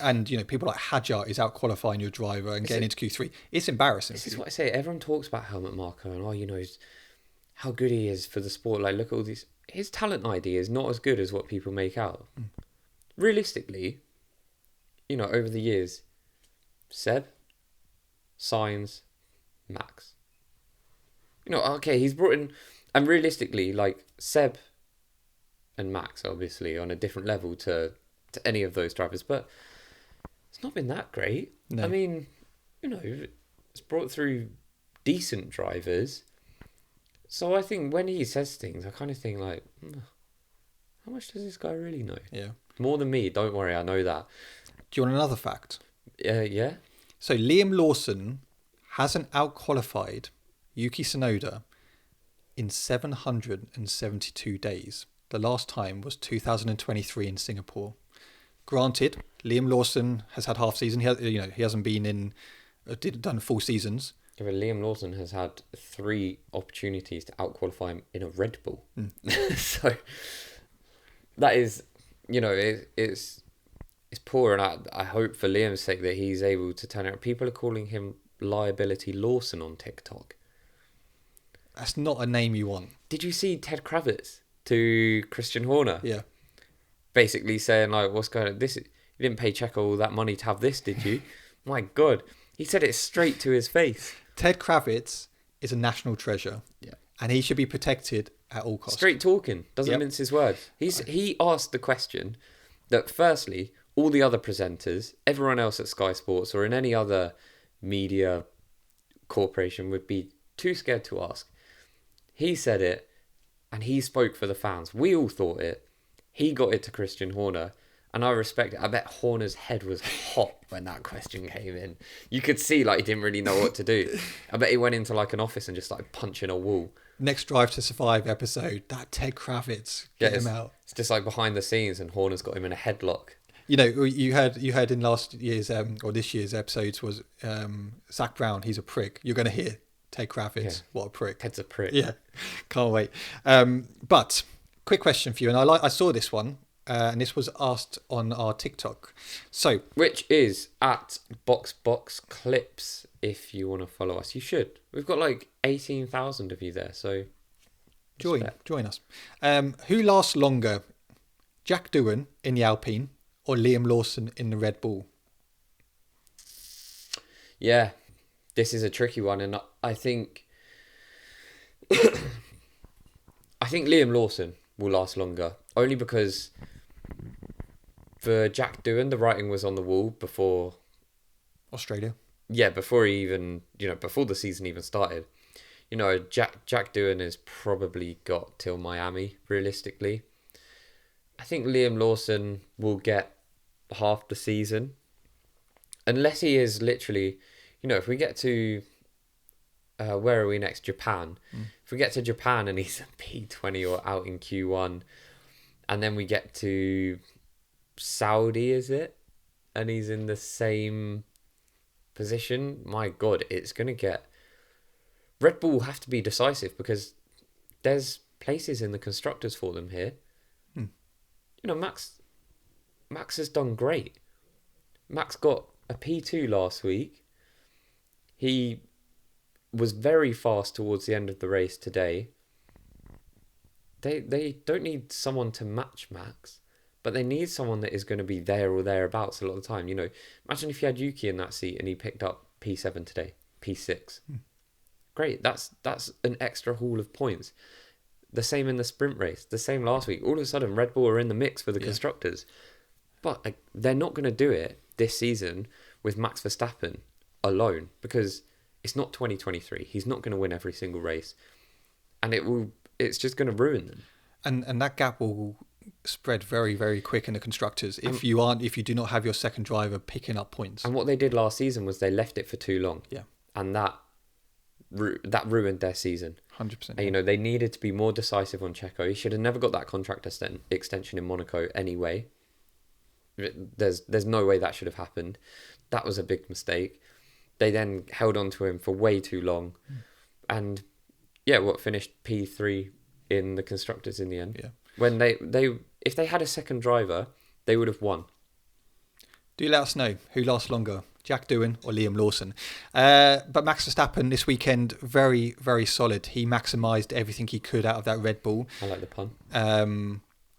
And people like Hadjar is out qualifying your driver and getting into Q3. It's embarrassing. This is what I say. Everyone talks about Helmut Marko and how good he is for the sport. Like, look at all these. His talent ID is not as good as what people make out. Realistically, over the years, Seb, Sainz, Max. Okay, he's brought in, and realistically, like Seb and Max, obviously, on a different level to any of those drivers, but it's not been that great. No. I mean, it's brought through decent drivers. So I think when he says things, I kind of think like, how much does this guy really know? Yeah. More than me, don't worry, I know that. Do you want another fact? Yeah. So Liam Lawson hasn't out-qualified Yuki Tsunoda in 772 days. The last time was 2023 in Singapore. Granted, Liam Lawson has had half season. He hasn't been done full seasons. Yeah, but Liam Lawson has had 3 opportunities to out-qualify him in a Red Bull. So that is, it's poor, and I hope for Liam's sake that he's able to turn it. People are calling him Liability Lawson on TikTok. That's not a name you want. Did you see Ted Kravitz to Christian Horner? Yeah. Basically saying, like, what's going on? You didn't pay Checo all that money to have this, did you? My God. He said it straight to his face. Ted Kravitz is a national treasure. Yeah. And he should be protected at all costs. Straight talking. Doesn't mince his words. He asked the question that, firstly, all the other presenters, everyone else at Sky Sports or in any other media corporation would be too scared to ask. He said it, and he spoke for the fans. We all thought it. He got it to Christian Horner, and I respect it. I bet Horner's head was hot when that question came in. You could see, like, he didn't really know what to do. I bet he went into, like, an office and just started punching a wall. Next Drive to Survive episode, that Ted Kravitz, get him out. It's just like behind the scenes, and Horner's got him in a headlock. You heard in last year's or this year's episodes was Zach Brown. He's a prick. You're going to hear Ted Kravitz. Yeah. What a prick. Ted's a prick. Yeah, can't wait. But quick question for you, and I saw this one, and this was asked on our TikTok. So, which is at BoxBox Clips. If you want to follow us, you should. We've got like 18,000 of you there, so join us. Who lasts longer, Jack Doohan in the Alpine or Liam Lawson in the Red Bull? Yeah, this is a tricky one, and I think Liam Lawson will last longer, only because for Jack Doohan, the writing was on the wall before Australia. Yeah, before he even, before the season even started. Jack Doohan has probably got till Miami, realistically. I think Liam Lawson will get half the season. Unless he is literally, if we get to, where are we next? Japan. If we get to Japan and he's a P20 or out in Q1, and then we get to Saudi, is it? And he's in the same position, my God, it's going to get... Red Bull will have to be decisive because there's places in the constructors for them here. Max has done great. Max got a P2 last week. He was very fast towards the end of the race today. They don't need someone to match Max, but they need someone that is going to be there or thereabouts a lot of the time. Imagine if you had Yuki in that seat and he picked up P7 today, P6. Great, that's an extra haul of points. The same in the sprint race, the same last week. All of a sudden, Red Bull are in the mix for the constructors. But they're not going to do it this season with Max Verstappen alone, because it's not 2023. He's not going to win every single race, and it's just going to ruin them. And that gap will spread very, very quick in the constructors if you do not have your second driver picking up points. And what they did last season was they left it for too long. Yeah. And that ruined their season. 100%. And, they needed to be more decisive on Checo. He should have never got that contract extension in Monaco anyway. There's no way that should have happened. That was a big mistake. They then held on to him for way too long. And, finished P3 in the constructors in the end. Yeah. When if they had a second driver, they would have won. Do let us know who lasts longer, Jack Doohan or Liam Lawson. But Max Verstappen this weekend, very, very solid. He maximised everything he could out of that Red Bull. I like the pun.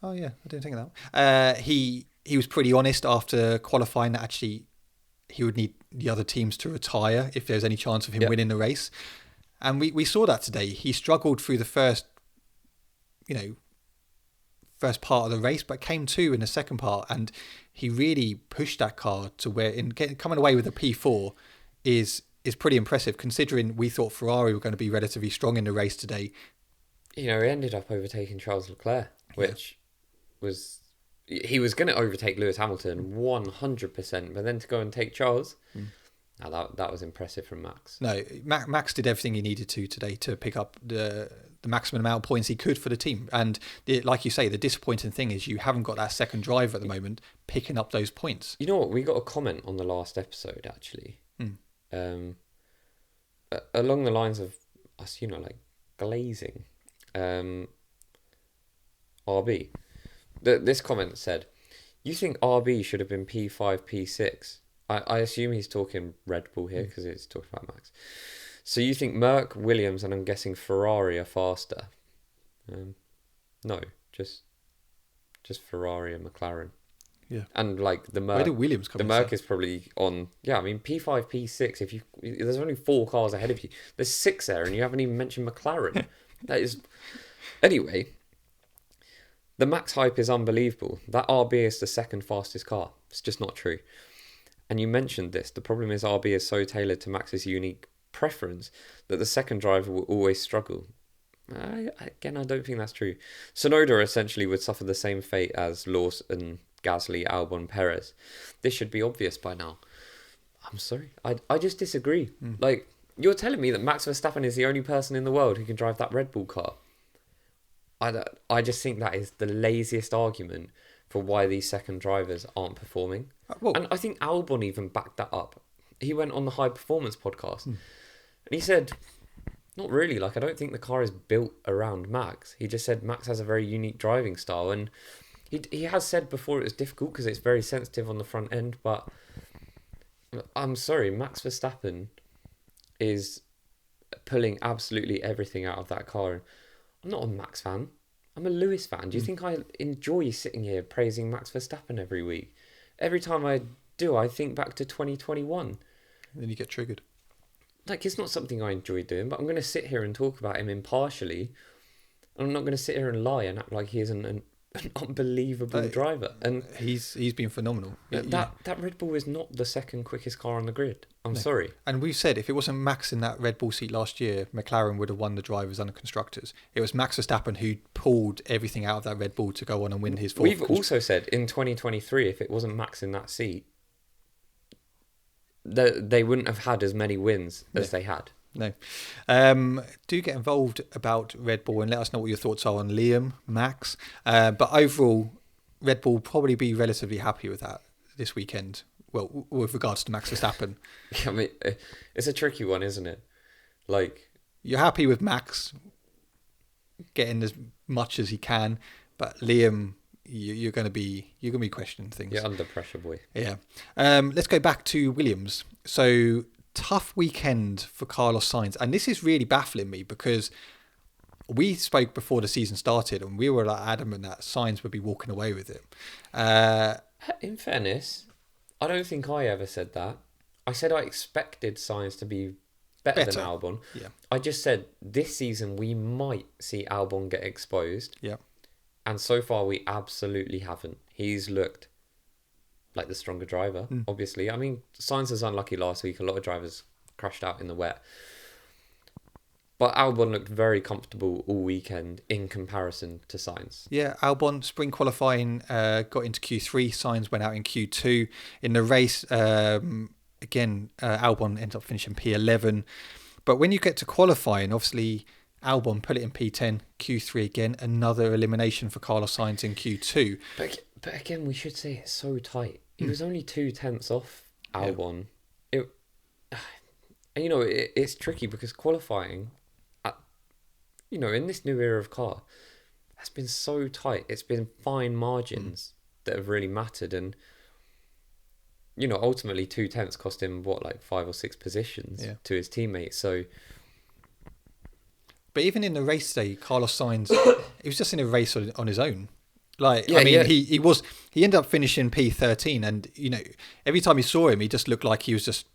Oh yeah, I didn't think of that. He was pretty honest after qualifying that actually he would need the other teams to retire if there's any chance of him winning the race. And we saw that today. He struggled through the first part of the race, but came two in the second part, and he really pushed that car to where coming away with a P4 is pretty impressive, considering we thought Ferrari were going to be relatively strong in the race today. He ended up overtaking Charles Leclerc, which he was going to overtake Lewis Hamilton 100%, but then to go and take Charles, now that was impressive from Max. No, Max did everything he needed to today to pick up the maximum amount of points he could for the team. And like you say, the disappointing thing is you haven't got that second driver at the moment picking up those points. You know what? We got a comment on the last episode, actually. Along the lines of us, like glazing RB. This comment said, you think RB should have been P5, P6? I assume he's talking Red Bull here because it's talking about Max. So you think Merc, Williams, and I'm guessing Ferrari are faster? No, just Ferrari and McLaren. Yeah. And like the Merc, where did Williams come? The Merc is probably on. Yeah, I mean P5, P6. If there's only 4 cars ahead of you. There's 6 there, and you haven't even mentioned McLaren. That is. Anyway, the Max hype is unbelievable. That RB is the second fastest car. It's just not true. And you mentioned this. The problem is RB is so tailored to Max's unique preference that the second driver will always struggle. I don't think that's true. Tsunoda essentially would suffer the same fate as Lawson, Gasly, Albon, Perez. This should be obvious by now. I'm sorry. I just disagree. Like, you're telling me that Max Verstappen is the only person in the world who can drive that Red Bull car. I just think that is the laziest argument for why these second drivers aren't performing. And I think Albon even backed that up. He went on the High Performance podcast and he said, not really, like I don't think the car is built around Max. He just said Max has a very unique driving style, and he has said before it was difficult because it's very sensitive on the front end, but I'm sorry, Max Verstappen is pulling absolutely everything out of that car. I'm not a Max fan. I'm a Lewis fan. Do you think I enjoy sitting here praising Max Verstappen every week? Every time I do, I think back to 2021. Then you get triggered. Like, it's not something I enjoy doing, but I'm going to sit here and talk about him impartially. And I'm not going to sit here and lie and act like he isn't an unbelievable driver. And he's been phenomenal. That Red Bull is not the second quickest car on the grid. I'm sorry. And we've said if it wasn't Max in that Red Bull seat last year, McLaren would have won the drivers and the constructors. It was Max Verstappen who pulled everything out of that Red Bull to go on and win his fourth. We've also said in 2023, if it wasn't Max in that seat, they wouldn't have had as many wins as they had. No. Do get involved about Red Bull and let us know what your thoughts are on Liam, Max. But overall, Red Bull probably be relatively happy with that this weekend. Well, with regards to Max Verstappen. I mean, it's a tricky one, isn't it? Like, you're happy with Max getting as much as he can, but Liam, you're going to be questioning things. You're under pressure, boy. Yeah. Let's go back to Williams. So, tough weekend for Carlos Sainz, and this is really baffling me because we spoke before the season started and we were like adamant that Sainz would be walking away with it. In fairness, I don't think I ever said that. I said I expected Sainz to be better than Albon. Yeah. I just said this season we might see Albon get exposed. Yeah. And so far we absolutely haven't. He's looked like the stronger driver, obviously. I mean, Sainz was unlucky last week. A lot of drivers crashed out in the wet. But Albon looked very comfortable all weekend in comparison to Sainz. Yeah, Albon, spring qualifying, got into Q3. Sainz went out in Q2. In the race, again, Albon ended up finishing P11. But when you get to qualifying, obviously, Albon put it in P10, Q3 again, another elimination for Carlos Sainz in Q2. But again, we should say it's so tight. He was only 2/10 off Albon. Yeah. It's tricky because qualifying, in this new era of car, has been so tight. It's been fine margins that have really mattered. And, ultimately 2/10 cost him, 5 or 6 positions to his teammates. So... But even in the race day, Carlos Sainz, he was just in a race on his own. He ended up finishing P13, and every time you saw him, he just looked like he was just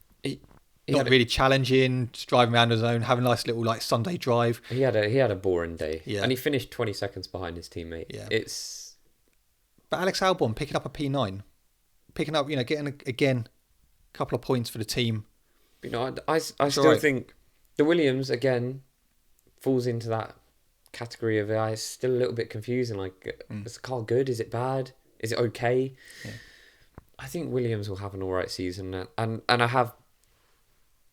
not really challenging, just driving around on his own, having a nice little Sunday drive. He had a boring day, yeah, and he finished 20 seconds behind his teammate. Yeah, But Alex Albon picking up a P9, getting again a couple of points for the team. I still think the Williams again falls into that category of it's still a little bit confusing. Is the car good? Is it bad? Is it okay? Yeah. I think Williams will have an alright season, and I have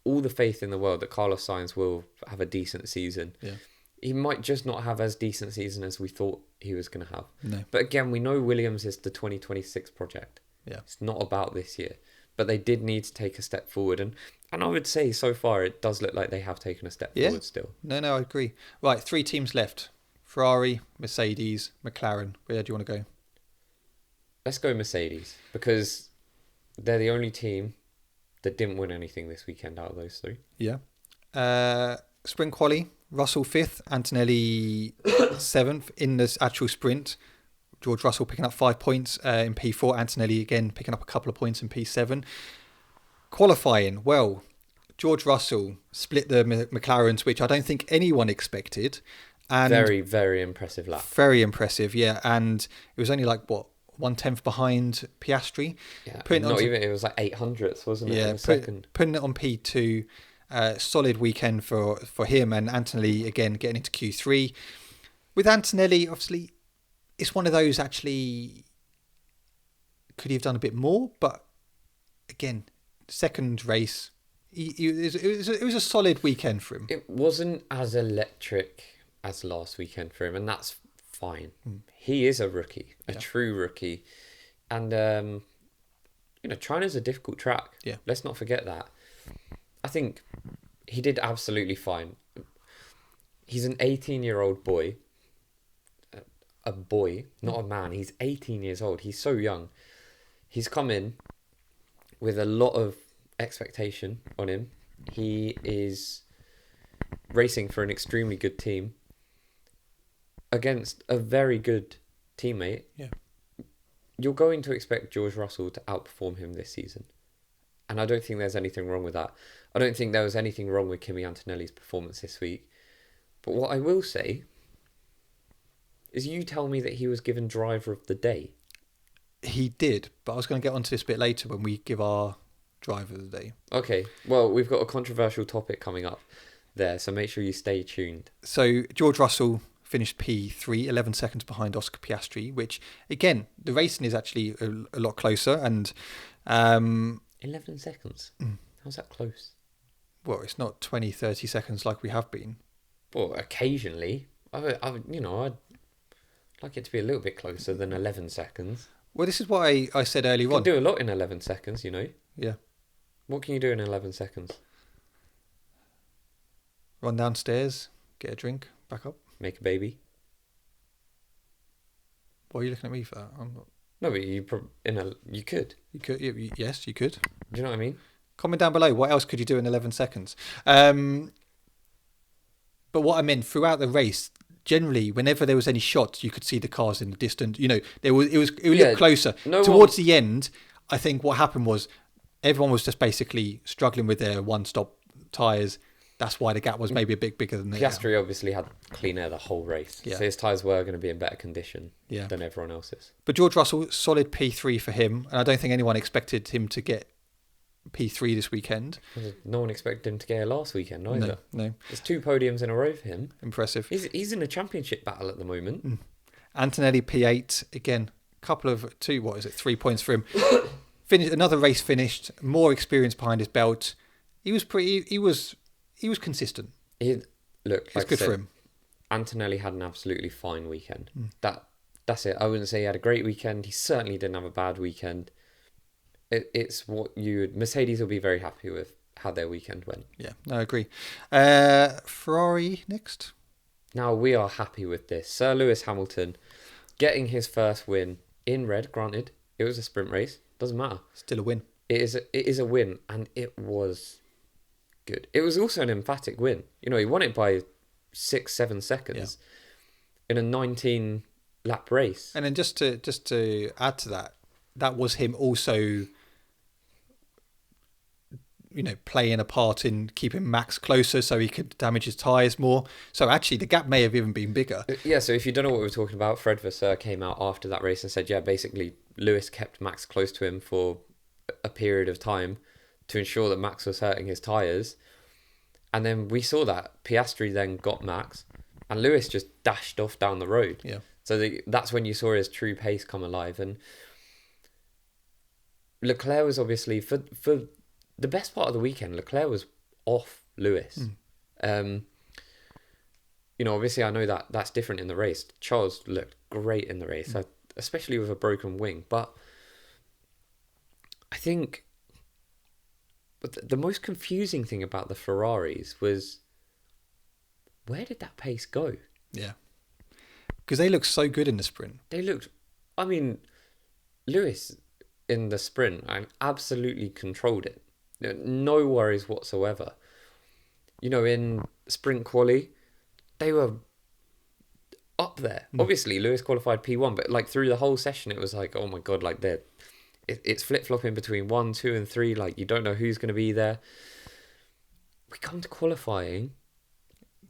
all the faith in the world that Carlos Sainz will have a decent season. Yeah. He might just not have as decent season as we thought he was going to have. No. But again, we know Williams is the 2026 project. Yeah. It's not about this year. But they did need to take a step forward. And I would say so far it does look like they have taken a step forward still. No, I agree. Right, 3 teams left. Ferrari, Mercedes, McLaren. Where do you want to go? Let's go Mercedes, because they're the only team that didn't win anything this weekend out of those 3. Yeah. Sprint quali, Russell 5th, Antonelli 7th in this actual sprint. George Russell picking up 5 points in P4. Antonelli again picking up a couple of points in P7. Qualifying, well, George Russell split the McLarens, which I don't think anyone expected. And very, very impressive lap. Very impressive, yeah. And it was only 1/10 behind Piastri. Yeah, it was 800ths, wasn't it? Yeah, putting it on P2. Solid weekend for him, and Antonelli again getting into Q3. With Antonelli, obviously, it's one of those actually, could he have done a bit more? But again, second race, it was a solid weekend for him. It wasn't as electric as last weekend for him, and that's fine. He is a rookie, a true rookie. And, China's a difficult track. Yeah. Let's not forget that. I think he did absolutely fine. He's an 18-year-old boy. A boy, not a man. He's 18 years old. He's so young. He's come in with a lot of expectation on him. He is racing for an extremely good team against a very good teammate. Yeah. You're going to expect George Russell to outperform him this season. And I don't think there's anything wrong with that. I don't think there was anything wrong with Kimi Antonelli's performance this week. But what I will say is, you tell me that he was given driver of the day. He did, but I was going to get onto this a bit later when we give our driver of the day. Okay, well, we've got a controversial topic coming up there, so make sure you stay tuned. So George Russell finished P3, 11 seconds behind Oscar Piastri, which, again, the racing is actually a lot closer. And 11 seconds? How's that close? Well, it's not 20, 30 seconds like we have been. Well, occasionally. I'd like it to be a little bit closer than 11 seconds. Well, this is what I said earlier on. You can do a lot in 11 seconds, Yeah. What can you do in 11 seconds? Run downstairs, get a drink, back up. Make a baby. Why are you looking at me for that? I'm not... No, but you could. You could. Yes, you could. Do you know what I mean? Comment down below. What else could you do in 11 seconds? But what I meant, throughout the race, generally, whenever there was any shots, you could see the cars in the distance. It would look closer. Towards the end, I think what happened was everyone was just basically struggling with their one-stop tyres. that's why the gap was maybe a bit bigger than Piastri obviously had clean air the whole race. Yeah. So his tyres were going to be in better condition Yeah. than everyone else's. But George Russell, solid P3 for him. And I don't think anyone expected him to get P3 this weekend. No one expected him to get it last weekend either. No. There's 2 podiums in a row for him. Impressive. He's in a championship battle at the moment. Antonelli P8 again. Couple of 3 points for him. Another race finished. More experience behind his belt. He was consistent. It's Good for him. Antonelli had an absolutely fine weekend. That's it. I wouldn't say he had a great weekend. He certainly didn't have a bad weekend. It's what Mercedes will be very happy with how their weekend went. Yeah, no, I agree. Ferrari next. Now we are happy with this. Sir Lewis Hamilton getting his first win in red. Granted, it was a sprint race. Doesn't matter. Still a win. It is a win, and it was good. It was also an emphatic win. You know, he won it by 6-7 seconds in a 19 lap race. And then just to add to that, that was him also, playing a part in keeping Max closer so he could damage his tyres more. So actually the gap may have even been bigger. Yeah, so if you don't know what we were talking about, Fred Vasseur came out after that race and said, basically Lewis kept Max close to him for a period of time to ensure that Max was hurting his tyres. And then we saw that Piastri then got Max and Lewis just dashed off down the road. Yeah. So that's when you saw his true pace come alive. And Leclerc was obviously, for the best part of the weekend, Leclerc was off Lewis. Obviously I know that that's different in the race. Charles looked great in the race, especially with a broken wing. But I think the most confusing thing about the Ferraris was, where did that pace go? Yeah. Because they looked so good in the sprint. Lewis in the sprint, absolutely controlled it. No worries whatsoever. In sprint quali, they were up there. Obviously, Lewis qualified P1, but through the whole session, it was like, oh my God, it's flip-flopping between 1, 2 and 3. You don't know who's going to be there. We come to qualifying.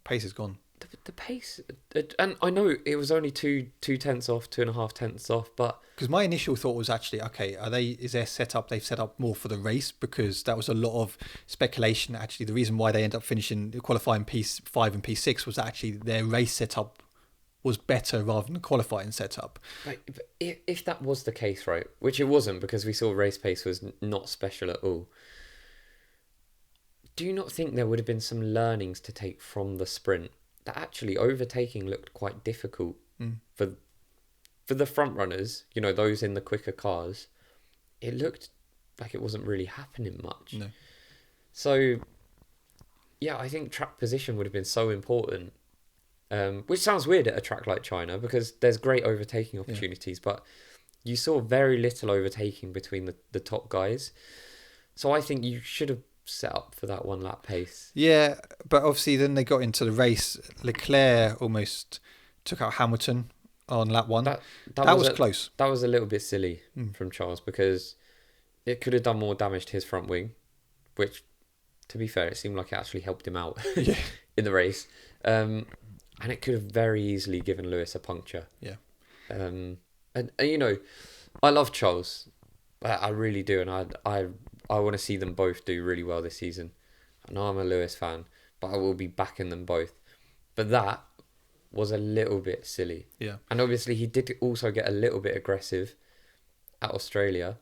Pace is gone. The pace, and I know it was only 2 tenths off, 2.5 tenths off, but because my initial thought was actually, okay, is their setup? They've set up more for the race, because that was a lot of speculation. Actually, the reason why they end up qualifying P5 and P6 was actually their race setup was better rather than the qualifying setup. Right, but if that was the case, right, which it wasn't, because we saw race pace was not special at all. Do you not think there would have been some learnings to take from the sprint? That actually overtaking looked quite difficult for the front runners, those in the quicker cars. It looked like it wasn't really happening much. No. So, yeah, I think track position would have been so important, which sounds weird at a track like China, because there's great overtaking opportunities, but you saw very little overtaking between the top guys. So I think you should have set up for that 1 lap pace. Yeah, but obviously then they got into the race. Leclerc almost took out Hamilton on lap 1. That was close. That was a little bit silly from Charles, because it could have done more damage to his front wing, which, to be fair, it seemed like it actually helped him out in the race. And it could have very easily given Lewis a puncture. Yeah. And I love Charles. I really do, and I want to see them both do really well this season. I know I'm a Lewis fan, but I will be backing them both. But that was a little bit silly. Yeah. And obviously he did also get a little bit aggressive at Australia.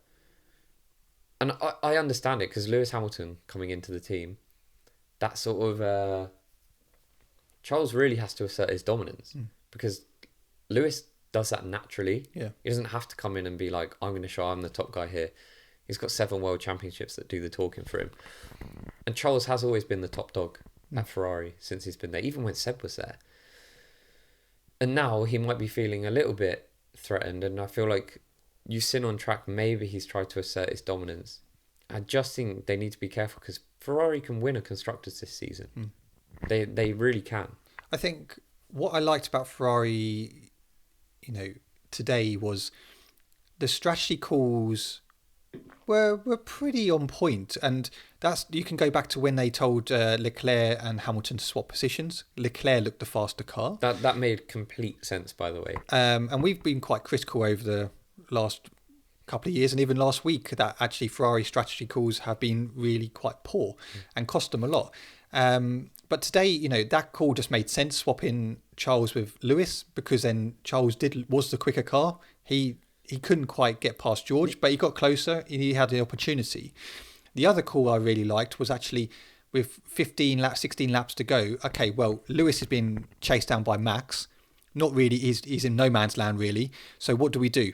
And I understand it, because Lewis Hamilton coming into the team, that sort of... Charles really has to assert his dominance, because Lewis does that naturally. Yeah. He doesn't have to come in and be like, I'm going to show I'm the top guy here. He's got 7 world championships that do the talking for him. And Charles has always been the top dog at Ferrari since he's been there, even when Seb was there. And now he might be feeling a little bit threatened, and I feel like you've seen on track, maybe he's tried to assert his dominance. I just think they need to be careful, because Ferrari can win a Constructors this season. They really can. I think what I liked about Ferrari, today was the strategy calls were pretty on point, and that's you can go back to when they told Leclerc and Hamilton to swap positions. Leclerc looked the faster car, That made complete sense, by the way. and we've been quite critical over the last couple of years, and even last week, that actually Ferrari strategy calls have been really quite poor and cost them a lot. But today, that call just made sense, swapping Charles with Lewis, because then Charles was the quicker car. He couldn't quite get past George, but he got closer and he had the opportunity. The other call I really liked was actually with 16 laps to go. Okay, well, Lewis has been chased down by Max. Not really, he's in no man's land, really. So what do?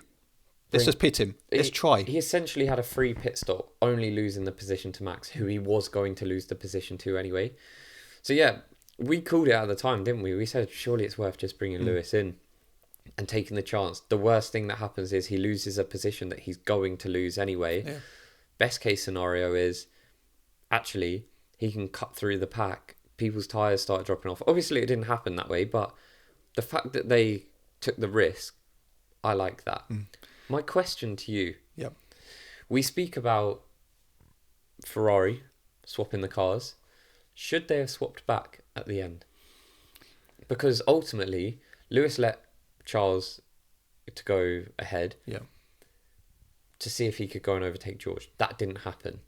Let's just pit him. Let's try. He essentially had a free pit stop, only losing the position to Max, who he was going to lose the position to anyway. So yeah, we called it at the time, didn't we? We said, surely it's worth just bringing Lewis in and taking the chance. The worst thing that happens is he loses a position that he's going to lose anyway. Yeah. Best case scenario is actually he can cut through the pack. People's tyres start dropping off. Obviously, it didn't happen that way, but the fact that they took the risk, I like that. My question to you. Yep. We speak about Ferrari swapping the cars. Should they have swapped back at the end? Because ultimately, Lewis let Charles to go ahead to see if he could go and overtake George. That didn't happen.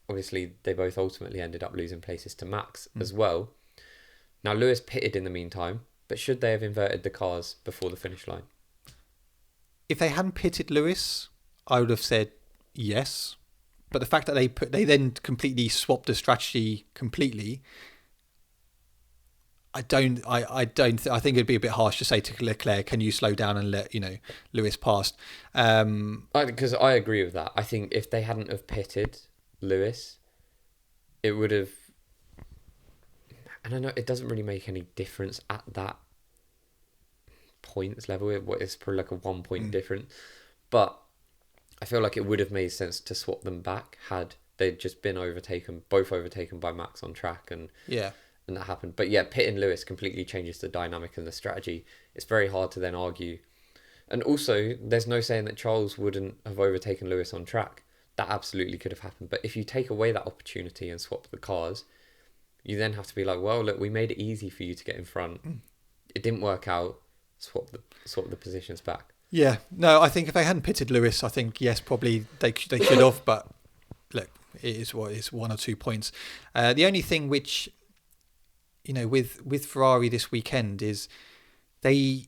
Obviously, they both ultimately ended up losing places to Max as well. Now, Lewis pitted in the meantime, but should they have inverted the cars before the finish line? If they hadn't pitted Lewis, I would have said yes. But the fact that they then completely swapped the strategy completely, I think it'd be a bit harsh to say to Leclerc, can you slow down and let Lewis past? Because I agree with that. I think if they hadn't have pitted Lewis, it would have. And I know it doesn't really make any difference at that points level. It's probably like a 1 point difference, but I feel like it would have made sense to swap them back had they'd just been both overtaken by Max on track, and that happened. But yeah, pitting Lewis completely changes the dynamic and the strategy. It's very hard to then argue. And also, there's no saying that Charles wouldn't have overtaken Lewis on track. That absolutely could have happened. But if you take away that opportunity and swap the cars, you then have to be like, well, look, we made it easy for you to get in front. It didn't work out. Swap the positions back. Yeah, no, I think if they hadn't pitted Lewis, I think yes, probably they should have. But look, it is what it's 1 or 2 points. The only thing which with Ferrari this weekend is I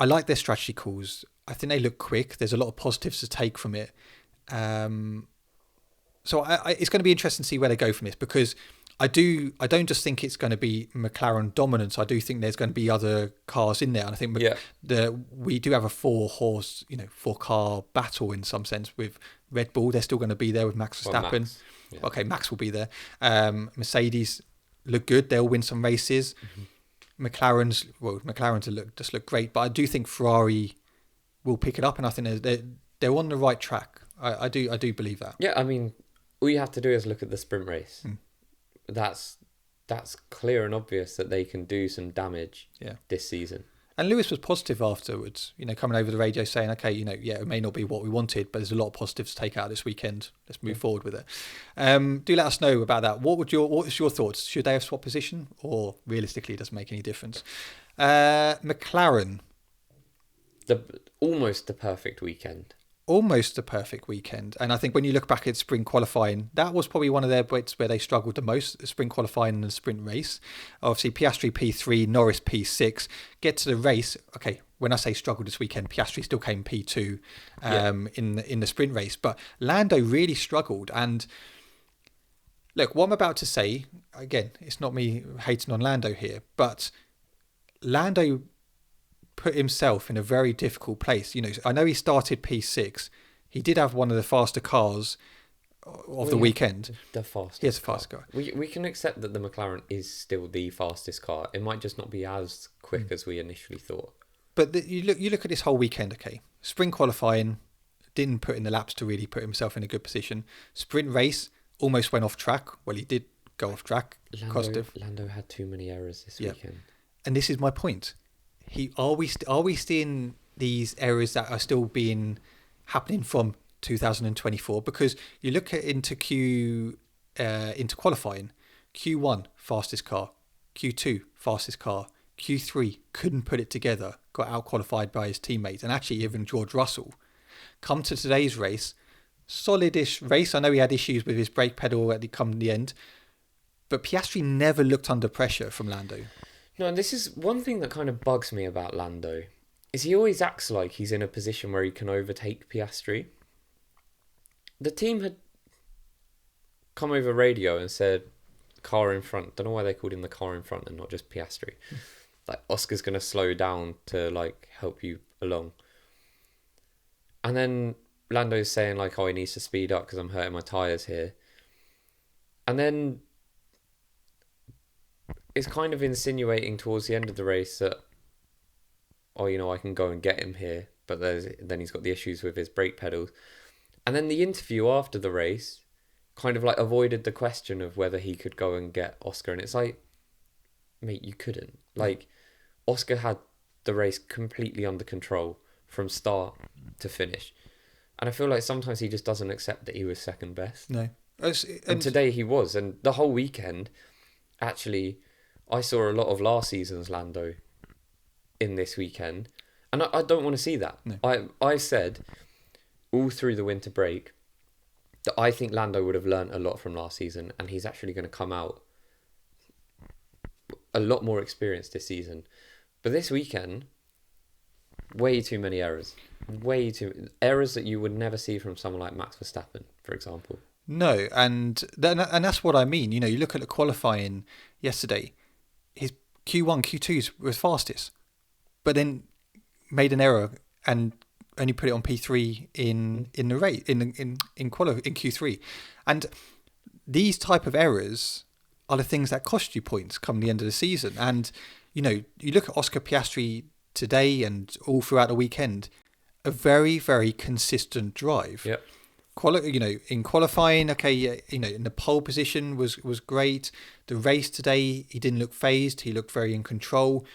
like their strategy calls. I think they look quick. There's a lot of positives to take from it. So it's going to be interesting to see where they go from this, because I don't just think it's going to be McLaren dominance. I do think there's going to be other cars in there. And I think we do have a 4-car battle in some sense with Red Bull. They're still going to be there with Max Verstappen. Max. Yeah. Okay, Max will be there. Mercedes look good. They'll win some races. McLaren's look great. But I do think Ferrari will pick it up, and I think they're on the right track. I do believe that. Yeah, I mean, all you have to do is look at the sprint race. That's clear and obvious that they can do some damage this season. And Lewis was positive afterwards, coming over the radio saying, okay, it may not be what we wanted, but there's a lot of positives to take out this weekend. Let's move forward with it. Do let us know about that. What was your thoughts? Should they have swapped position, or realistically it doesn't make any difference? McLaren. Almost the perfect weekend. Almost the perfect weekend. And I think when you look back at spring qualifying, that was probably one of their bits where they struggled the most, spring qualifying and the sprint race. Obviously, Piastri P3, Norris P6. Get to the race. Okay, when I say struggled this weekend, Piastri still came P2 in the sprint race. But Lando really struggled. And look, what I'm about to say, again, it's not me hating on Lando here, but Lando put himself in a very difficult place. I know he started P6. He did have one of the faster cars of the weekend. The fastest. He has a fast car. We can accept that the McLaren is still the fastest car. It might just not be as quick as we initially thought. But you look at this whole weekend. Okay, spring qualifying didn't put in the laps to really put himself in a good position. Sprint race almost went off track. Well, he did go off track. Lando had too many errors this weekend. And this is my point. Are we seeing these errors that are still happening from 2024, because you look at into qualifying, Q1 fastest car, Q2 fastest car, Q3 couldn't put it together, got out qualified by his teammates, and actually even George Russell. Come to today's race, solidish race. I know he had issues with his brake pedal at the end, but Piastri never looked under pressure from Lando. No, and this is one thing that kind of bugs me about Lando, is he always acts like he's in a position where he can overtake Piastri. The team had come over radio and said, car in front. Don't know why they called him the car in front and not just Piastri. Like, Oscar's going to slow down to, like, help you along. And then Lando's saying, like, oh, he needs to speed up because I'm hurting my tyres here. And then it's kind of insinuating towards the end of the race that, oh, you know, I can go and get him here. But then he's got the issues with his brake pedals. And then the interview after the race kind of, like, avoided the question of whether he could go and get Oscar. And it's like, mate, you couldn't. Like, Oscar had the race completely under control from start to finish. And I feel like sometimes he just doesn't accept that he was second best. No. And today he was. And the whole weekend, actually, I saw a lot of last season's Lando in this weekend. And I don't want to see that. No. I said all through the winter break that I think Lando would have learnt a lot from last season, and he's actually going to come out a lot more experienced this season. But this weekend, way too many errors. Way too errors that you would never see from someone like Max Verstappen, for example. No, and that's what I mean. You know, you look at the qualifying yesterday, his Q1, Q2 was fastest, but then made an error and only put it on P3 in the race in Q3, and these type of errors are the things that cost you points come the end of the season. And you know, you look at Oscar Piastri today and all throughout the weekend, a very, very consistent drive. Yep. You know, in qualifying, okay, you know, in the pole position was great. The race today, he didn't look phased. He looked very in control.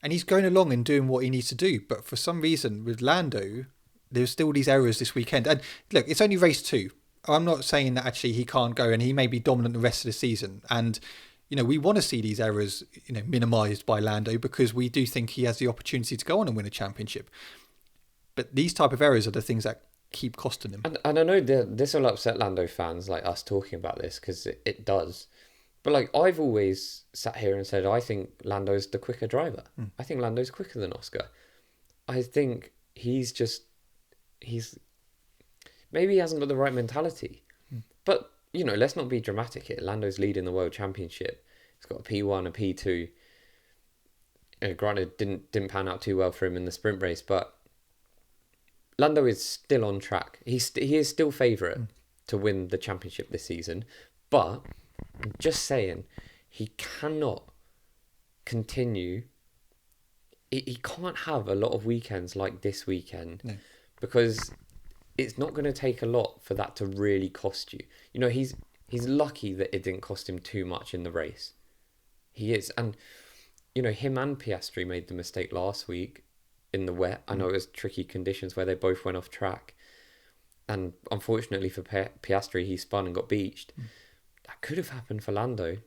And he's going along and doing what he needs to do. But for some reason, with Lando, there's still these errors this weekend. And look, it's only race 2. I'm not saying that actually he can't go and he may be dominant the rest of the season. And, you know, we want to see these errors, you know, minimised by Lando, because we do think he has the opportunity to go on and win a championship. But these type of errors are the things that keep costing him. And I know this will upset Lando fans like us talking about this, because it does. But like, I've always sat here and said, I think Lando's the quicker driver. I think Lando's quicker than Oscar. I think maybe he hasn't got the right mentality. But, you know, let's not be dramatic here. Lando's leading the world championship. He's got a P1, a P2. Granted, didn't pan out too well for him in the sprint race, but Lando is still on track. He is still favourite to win the championship this season. But I'm just saying, he cannot continue. He can't have a lot of weekends like this weekend, because it's not going to take a lot for that to really cost you. You know, he's lucky that it didn't cost him too much in the race. He is. And, you know, him and Piastri made the mistake last week in the wet. I know it was tricky conditions where they both went off track. And unfortunately for Piastri, he spun and got beached. That could have happened for Lando.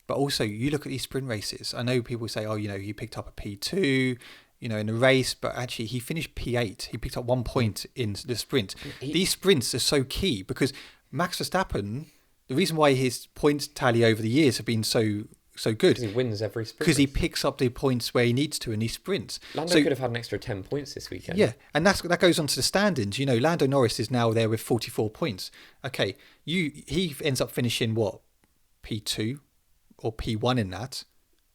But also, you look at these sprint races. I know people say, oh, you know, he picked up a P2, you know, in the race, but actually he finished P8. He picked up 1 point in the sprint. These sprints are so key, because Max Verstappen, the reason why his points tally over the years have been so good, he wins every sprint, because he picks up the points where he needs to in these sprints. Lando could have had an extra 10 points this weekend. Yeah, and that goes on to the standings. You know, Lando Norris is now there with 44 points. Okay, he ends up finishing what, P2 or P1 in that.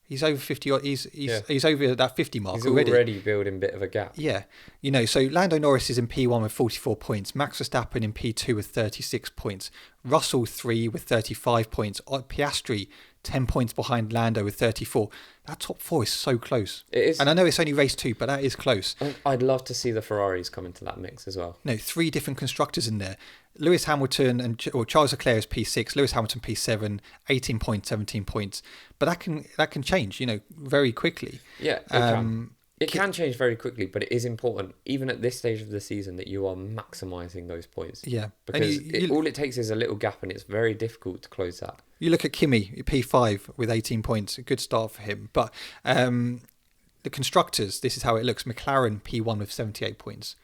He's over 50. He's over that 50 mark already. He's already building a bit of a gap. Yeah, you know, so Lando Norris is in P1 with 44 points. Max Verstappen in P2 with 36 points. Russell 3 with 35 points. Piastri 10 points behind Lando with 34. That top 4 is so close. It is. And I know it's only race 2, but that is close. I'd love to see the Ferraris come into that mix as well. No, 3 different constructors in there. Lewis Hamilton or Charles Leclerc is P6, Lewis Hamilton P7, 18 points, 17 points. But that can change, you know, very quickly. Yeah, it can. It can change very quickly, but it is important, even at this stage of the season, that you are maximising those points. Yeah. Because all it takes is a little gap, and it's very difficult to close that. You look at Kimi, P5 with 18 points, a good start for him. But the constructors, this is how it looks. McLaren, P1 with 78 points.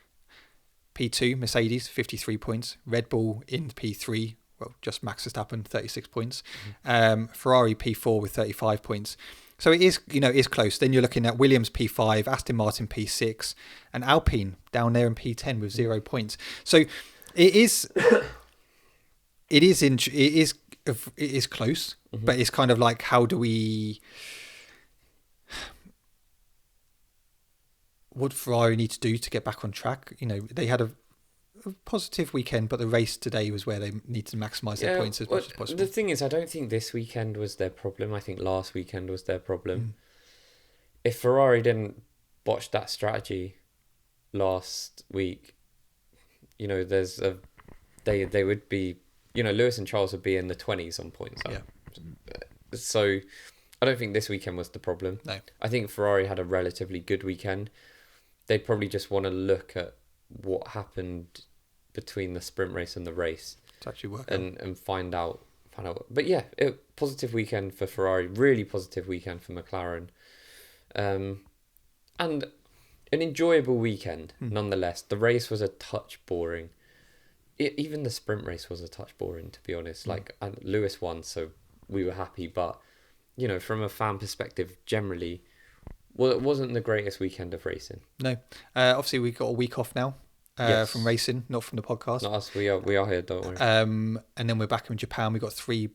P2, Mercedes, 53 points. Red Bull in P3, well, just Max Verstappen, 36 points. Ferrari, P4 with 35 points. So it is close. Then you're looking at Williams P5, Aston Martin P6, and Alpine down there in P10 with 0 points. So it is close, but it's kind of like, how do we? What Ferrari need to do to get back on track? They had a positive weekend, but the race today was where they need to maximise their points as much as possible. The thing is, I don't think this weekend was their problem. I think last weekend was their problem. If Ferrari didn't botch that strategy last week, they would be, Lewis and Charles would be in the 20s on points. Yeah. So I don't think this weekend was the problem. No. I think Ferrari had a relatively good weekend. They'd probably just want to look at what happened between the sprint race and the race to actually work and find out. But yeah, positive weekend for Ferrari, really positive weekend for McLaren, and an enjoyable weekend nonetheless. The race was a touch boring. Even the sprint race was a touch boring, to be honest. And Lewis won, so we were happy. But from a fan perspective, generally, well, it wasn't the greatest weekend of racing. No, obviously we got a week off now. Yes. From racing, not from the podcast. Not us. We are here. Don't worry. And then we're back in Japan. We got 3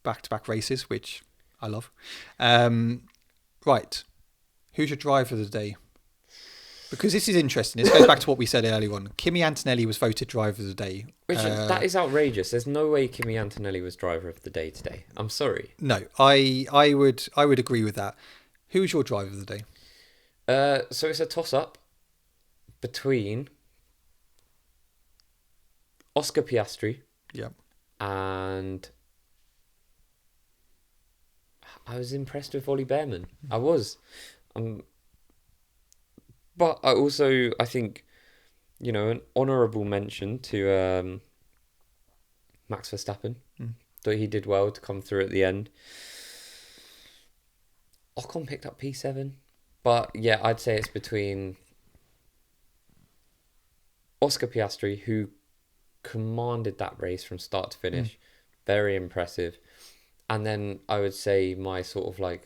back-to-back races, which I love. Right, who's your driver of the day? Because this is interesting. This goes back to what we said earlier on. Kimi Antonelli was voted driver of the day. Which that is outrageous. There's no way Kimi Antonelli was driver of the day today. I'm sorry. No, I would agree with that. Who's your driver of the day? So it's a toss-up between Oscar Piastri. Yeah. And I was impressed with Ollie Behrman. I was. But I think, an honourable mention to Max Verstappen. Thought he did well to come through at the end. Ocon picked up P7. But yeah, I'd say it's between Oscar Piastri, who commanded that race from start to finish. Very impressive. And then I would say my sort of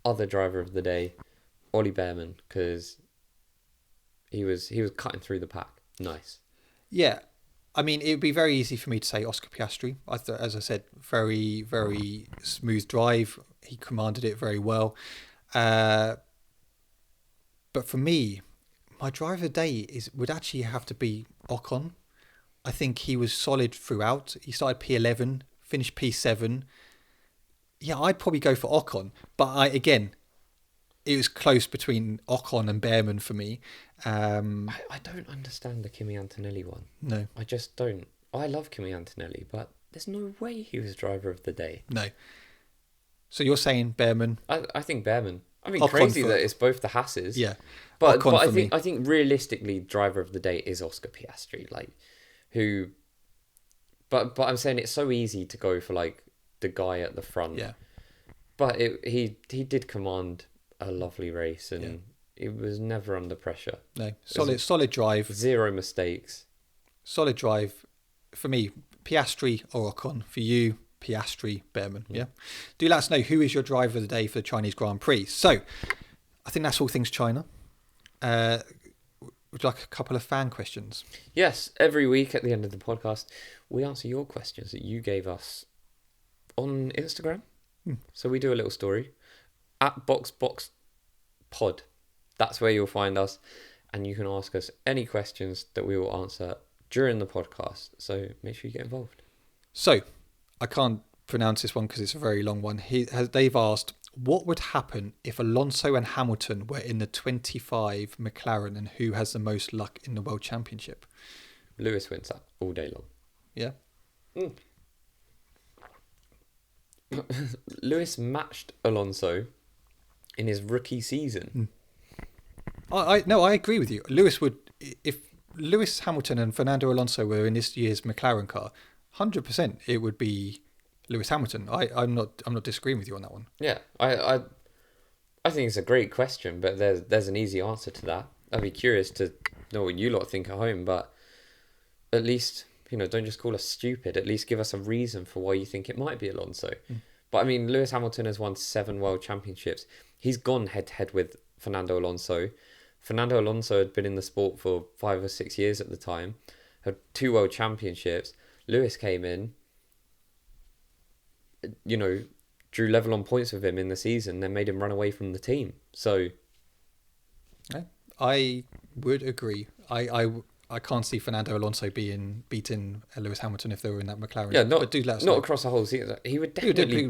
other driver of the day, Ollie Behrman, because he was cutting through the pack. Nice. Yeah. I mean, it would be very easy for me to say Oscar Piastri. As I said, very, very smooth drive. He commanded it very well. But for me, my driver of the day would actually have to be Ocon. I think he was solid throughout. He started P11, finished P7. Yeah, I'd probably go for Ocon. But it was close between Ocon and Behrman for me. I don't understand the Kimi Antonelli one. No. I just don't. I love Kimi Antonelli, but there's no way he was driver of the day. No. So you're saying Behrman? I think Behrman. I mean, Ocon crazy that it's both the Haases. Yeah. But Ocon I think realistically, driver of the day is Oscar Piastri. But I'm saying it's so easy to go for the guy at the front. Yeah. But he did command a lovely race, and it was never under pressure. No, solid drive. 0 mistakes. Solid drive. For me, Piastri or Ocon. For you, Piastri, Behrman. Yeah. Do let us know who is your driver of the day for the Chinese Grand Prix. So, I think that's all things China. Would you like a couple of fan questions? Yes, every week at the end of the podcast, we answer your questions that you gave us on Instagram. So we do a little story at BoxBoxPod. That's where you'll find us, and you can ask us any questions that we will answer during the podcast. So make sure you get involved. So, I can't pronounce this one because it's a very long one. They've asked, what would happen if Alonso and Hamilton were in the 25 McLaren, and who has the most luck in the World Championship? Lewis wins that all day long. Yeah. Lewis matched Alonso in his rookie season. I agree with you. If Lewis Hamilton and Fernando Alonso were in this year's McLaren car, 100% it would be Lewis Hamilton. I'm not disagreeing with you on that one. Yeah, I think it's a great question, but there's an easy answer to that. I'd be curious to know what you lot think at home, but at least, don't just call us stupid. At least give us a reason for why you think it might be Alonso. But I mean, Lewis Hamilton has won 7 world championships. He's gone head to head with Fernando Alonso. Fernando Alonso had been in the sport for 5 or 6 years at the time, had 2 world championships. Lewis came in, drew level on points with him in the season, then made him run away from the team. So, I would agree. I can't see Fernando Alonso beating Lewis Hamilton if they were in that McLaren. Yeah, but do let us not know. across the whole season. He would definitely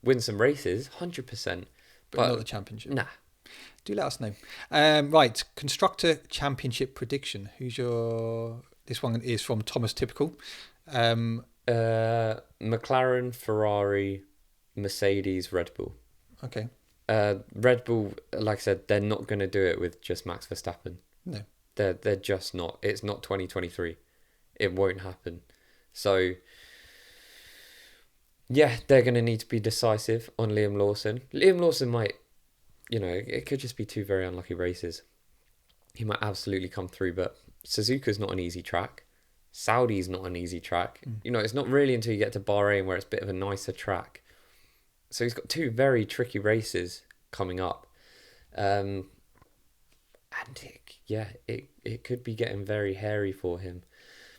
win some races, 100%. But not the championship. Nah. Do let us know. Right, constructor championship prediction. This one is from Thomas Typical. McLaren, Ferrari, Mercedes, Red Bull. Okay. Red Bull, like I said, they're not going to do it with just Max Verstappen. No. They're just not. It's not 2023. It won't happen. So, yeah, they're going to need to be decisive on Liam Lawson. Liam Lawson might, it could just be 2 very unlucky races. He might absolutely come through, but Suzuka's not an easy track. Saudi's not an easy track. It's not really until you get to Bahrain where it's a bit of a nicer track. So he's got 2 very tricky races coming up. And it could be getting very hairy for him.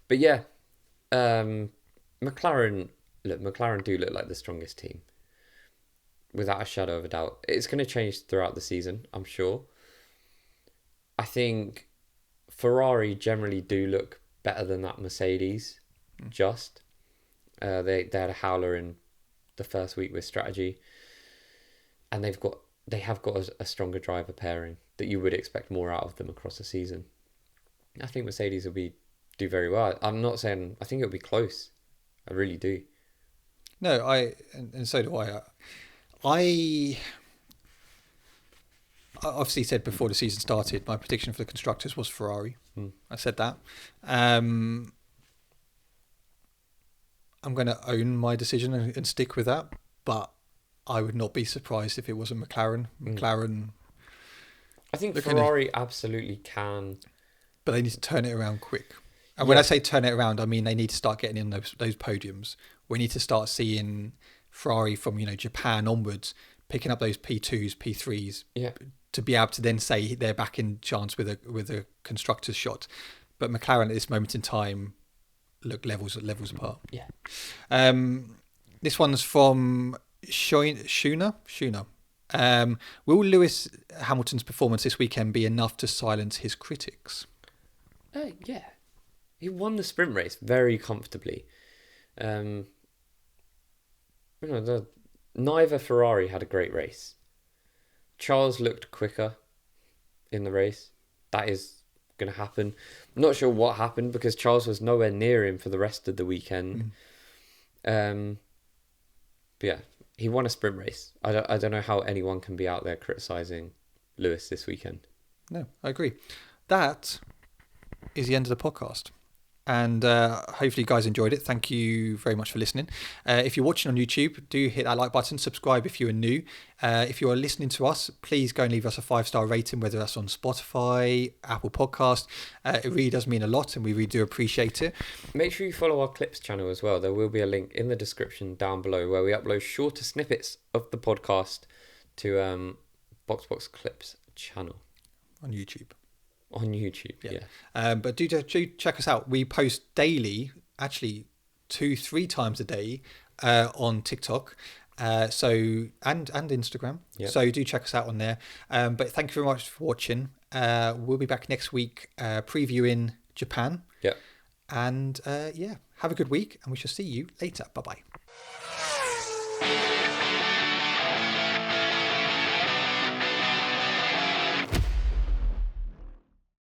But yeah, McLaren do look like the strongest team. Without a shadow of a doubt. It's going to change throughout the season, I'm sure. I think Ferrari generally do look better than that Mercedes. Just. They had a howler in the first week with strategy. And they have got a stronger driver pairing that you would expect more out of them across the season. I think Mercedes will do very well. I'm not saying I think it'll be close. I really do. No, and so do I. I obviously said before the season started, my prediction for the constructors was Ferrari. I said that. I'm going to own my decision and stick with that, but I would not be surprised if it wasn't McLaren. McLaren. I think Ferrari absolutely can. But they need to turn it around quick. And when I say turn it around, I mean they need to start getting in those podiums. We need to start seeing Ferrari from Japan onwards picking up those P2s, P3s, to be able to then say they're back in chance with a constructor's shot. But McLaren at this moment in time look levels apart. Yeah. This one's from Shuna. Will Lewis Hamilton's performance this weekend be enough to silence his critics? Yeah. He won the sprint race very comfortably. Neither Ferrari had a great race. Charles looked quicker in the race. That is going to happen. I'm not sure what happened because Charles was nowhere near him for the rest of the weekend. But yeah, he won a sprint race. I don't know how anyone can be out there criticising Lewis this weekend. No, I agree. That is the end of the podcast. And hopefully you guys enjoyed it. Thank you very much for listening. If you're watching on YouTube, do hit that like button. Subscribe if you are new. If you are listening to us, please go and leave us a 5-star rating, whether that's on Spotify, Apple Podcast. It really does mean a lot and we really do appreciate it. Make sure you follow our Clips channel as well. There will be a link in the description down below where we upload shorter snippets of the podcast to BoxBox Clips channel. On YouTube. On YouTube, yeah. But do check us out. We post daily, actually 2-3 times a day on TikTok and Instagram. Yep. So do check us out on there. But thank you very much for watching. We'll be back next week previewing Japan. Yeah. And have a good week and we shall see you later. Bye-bye.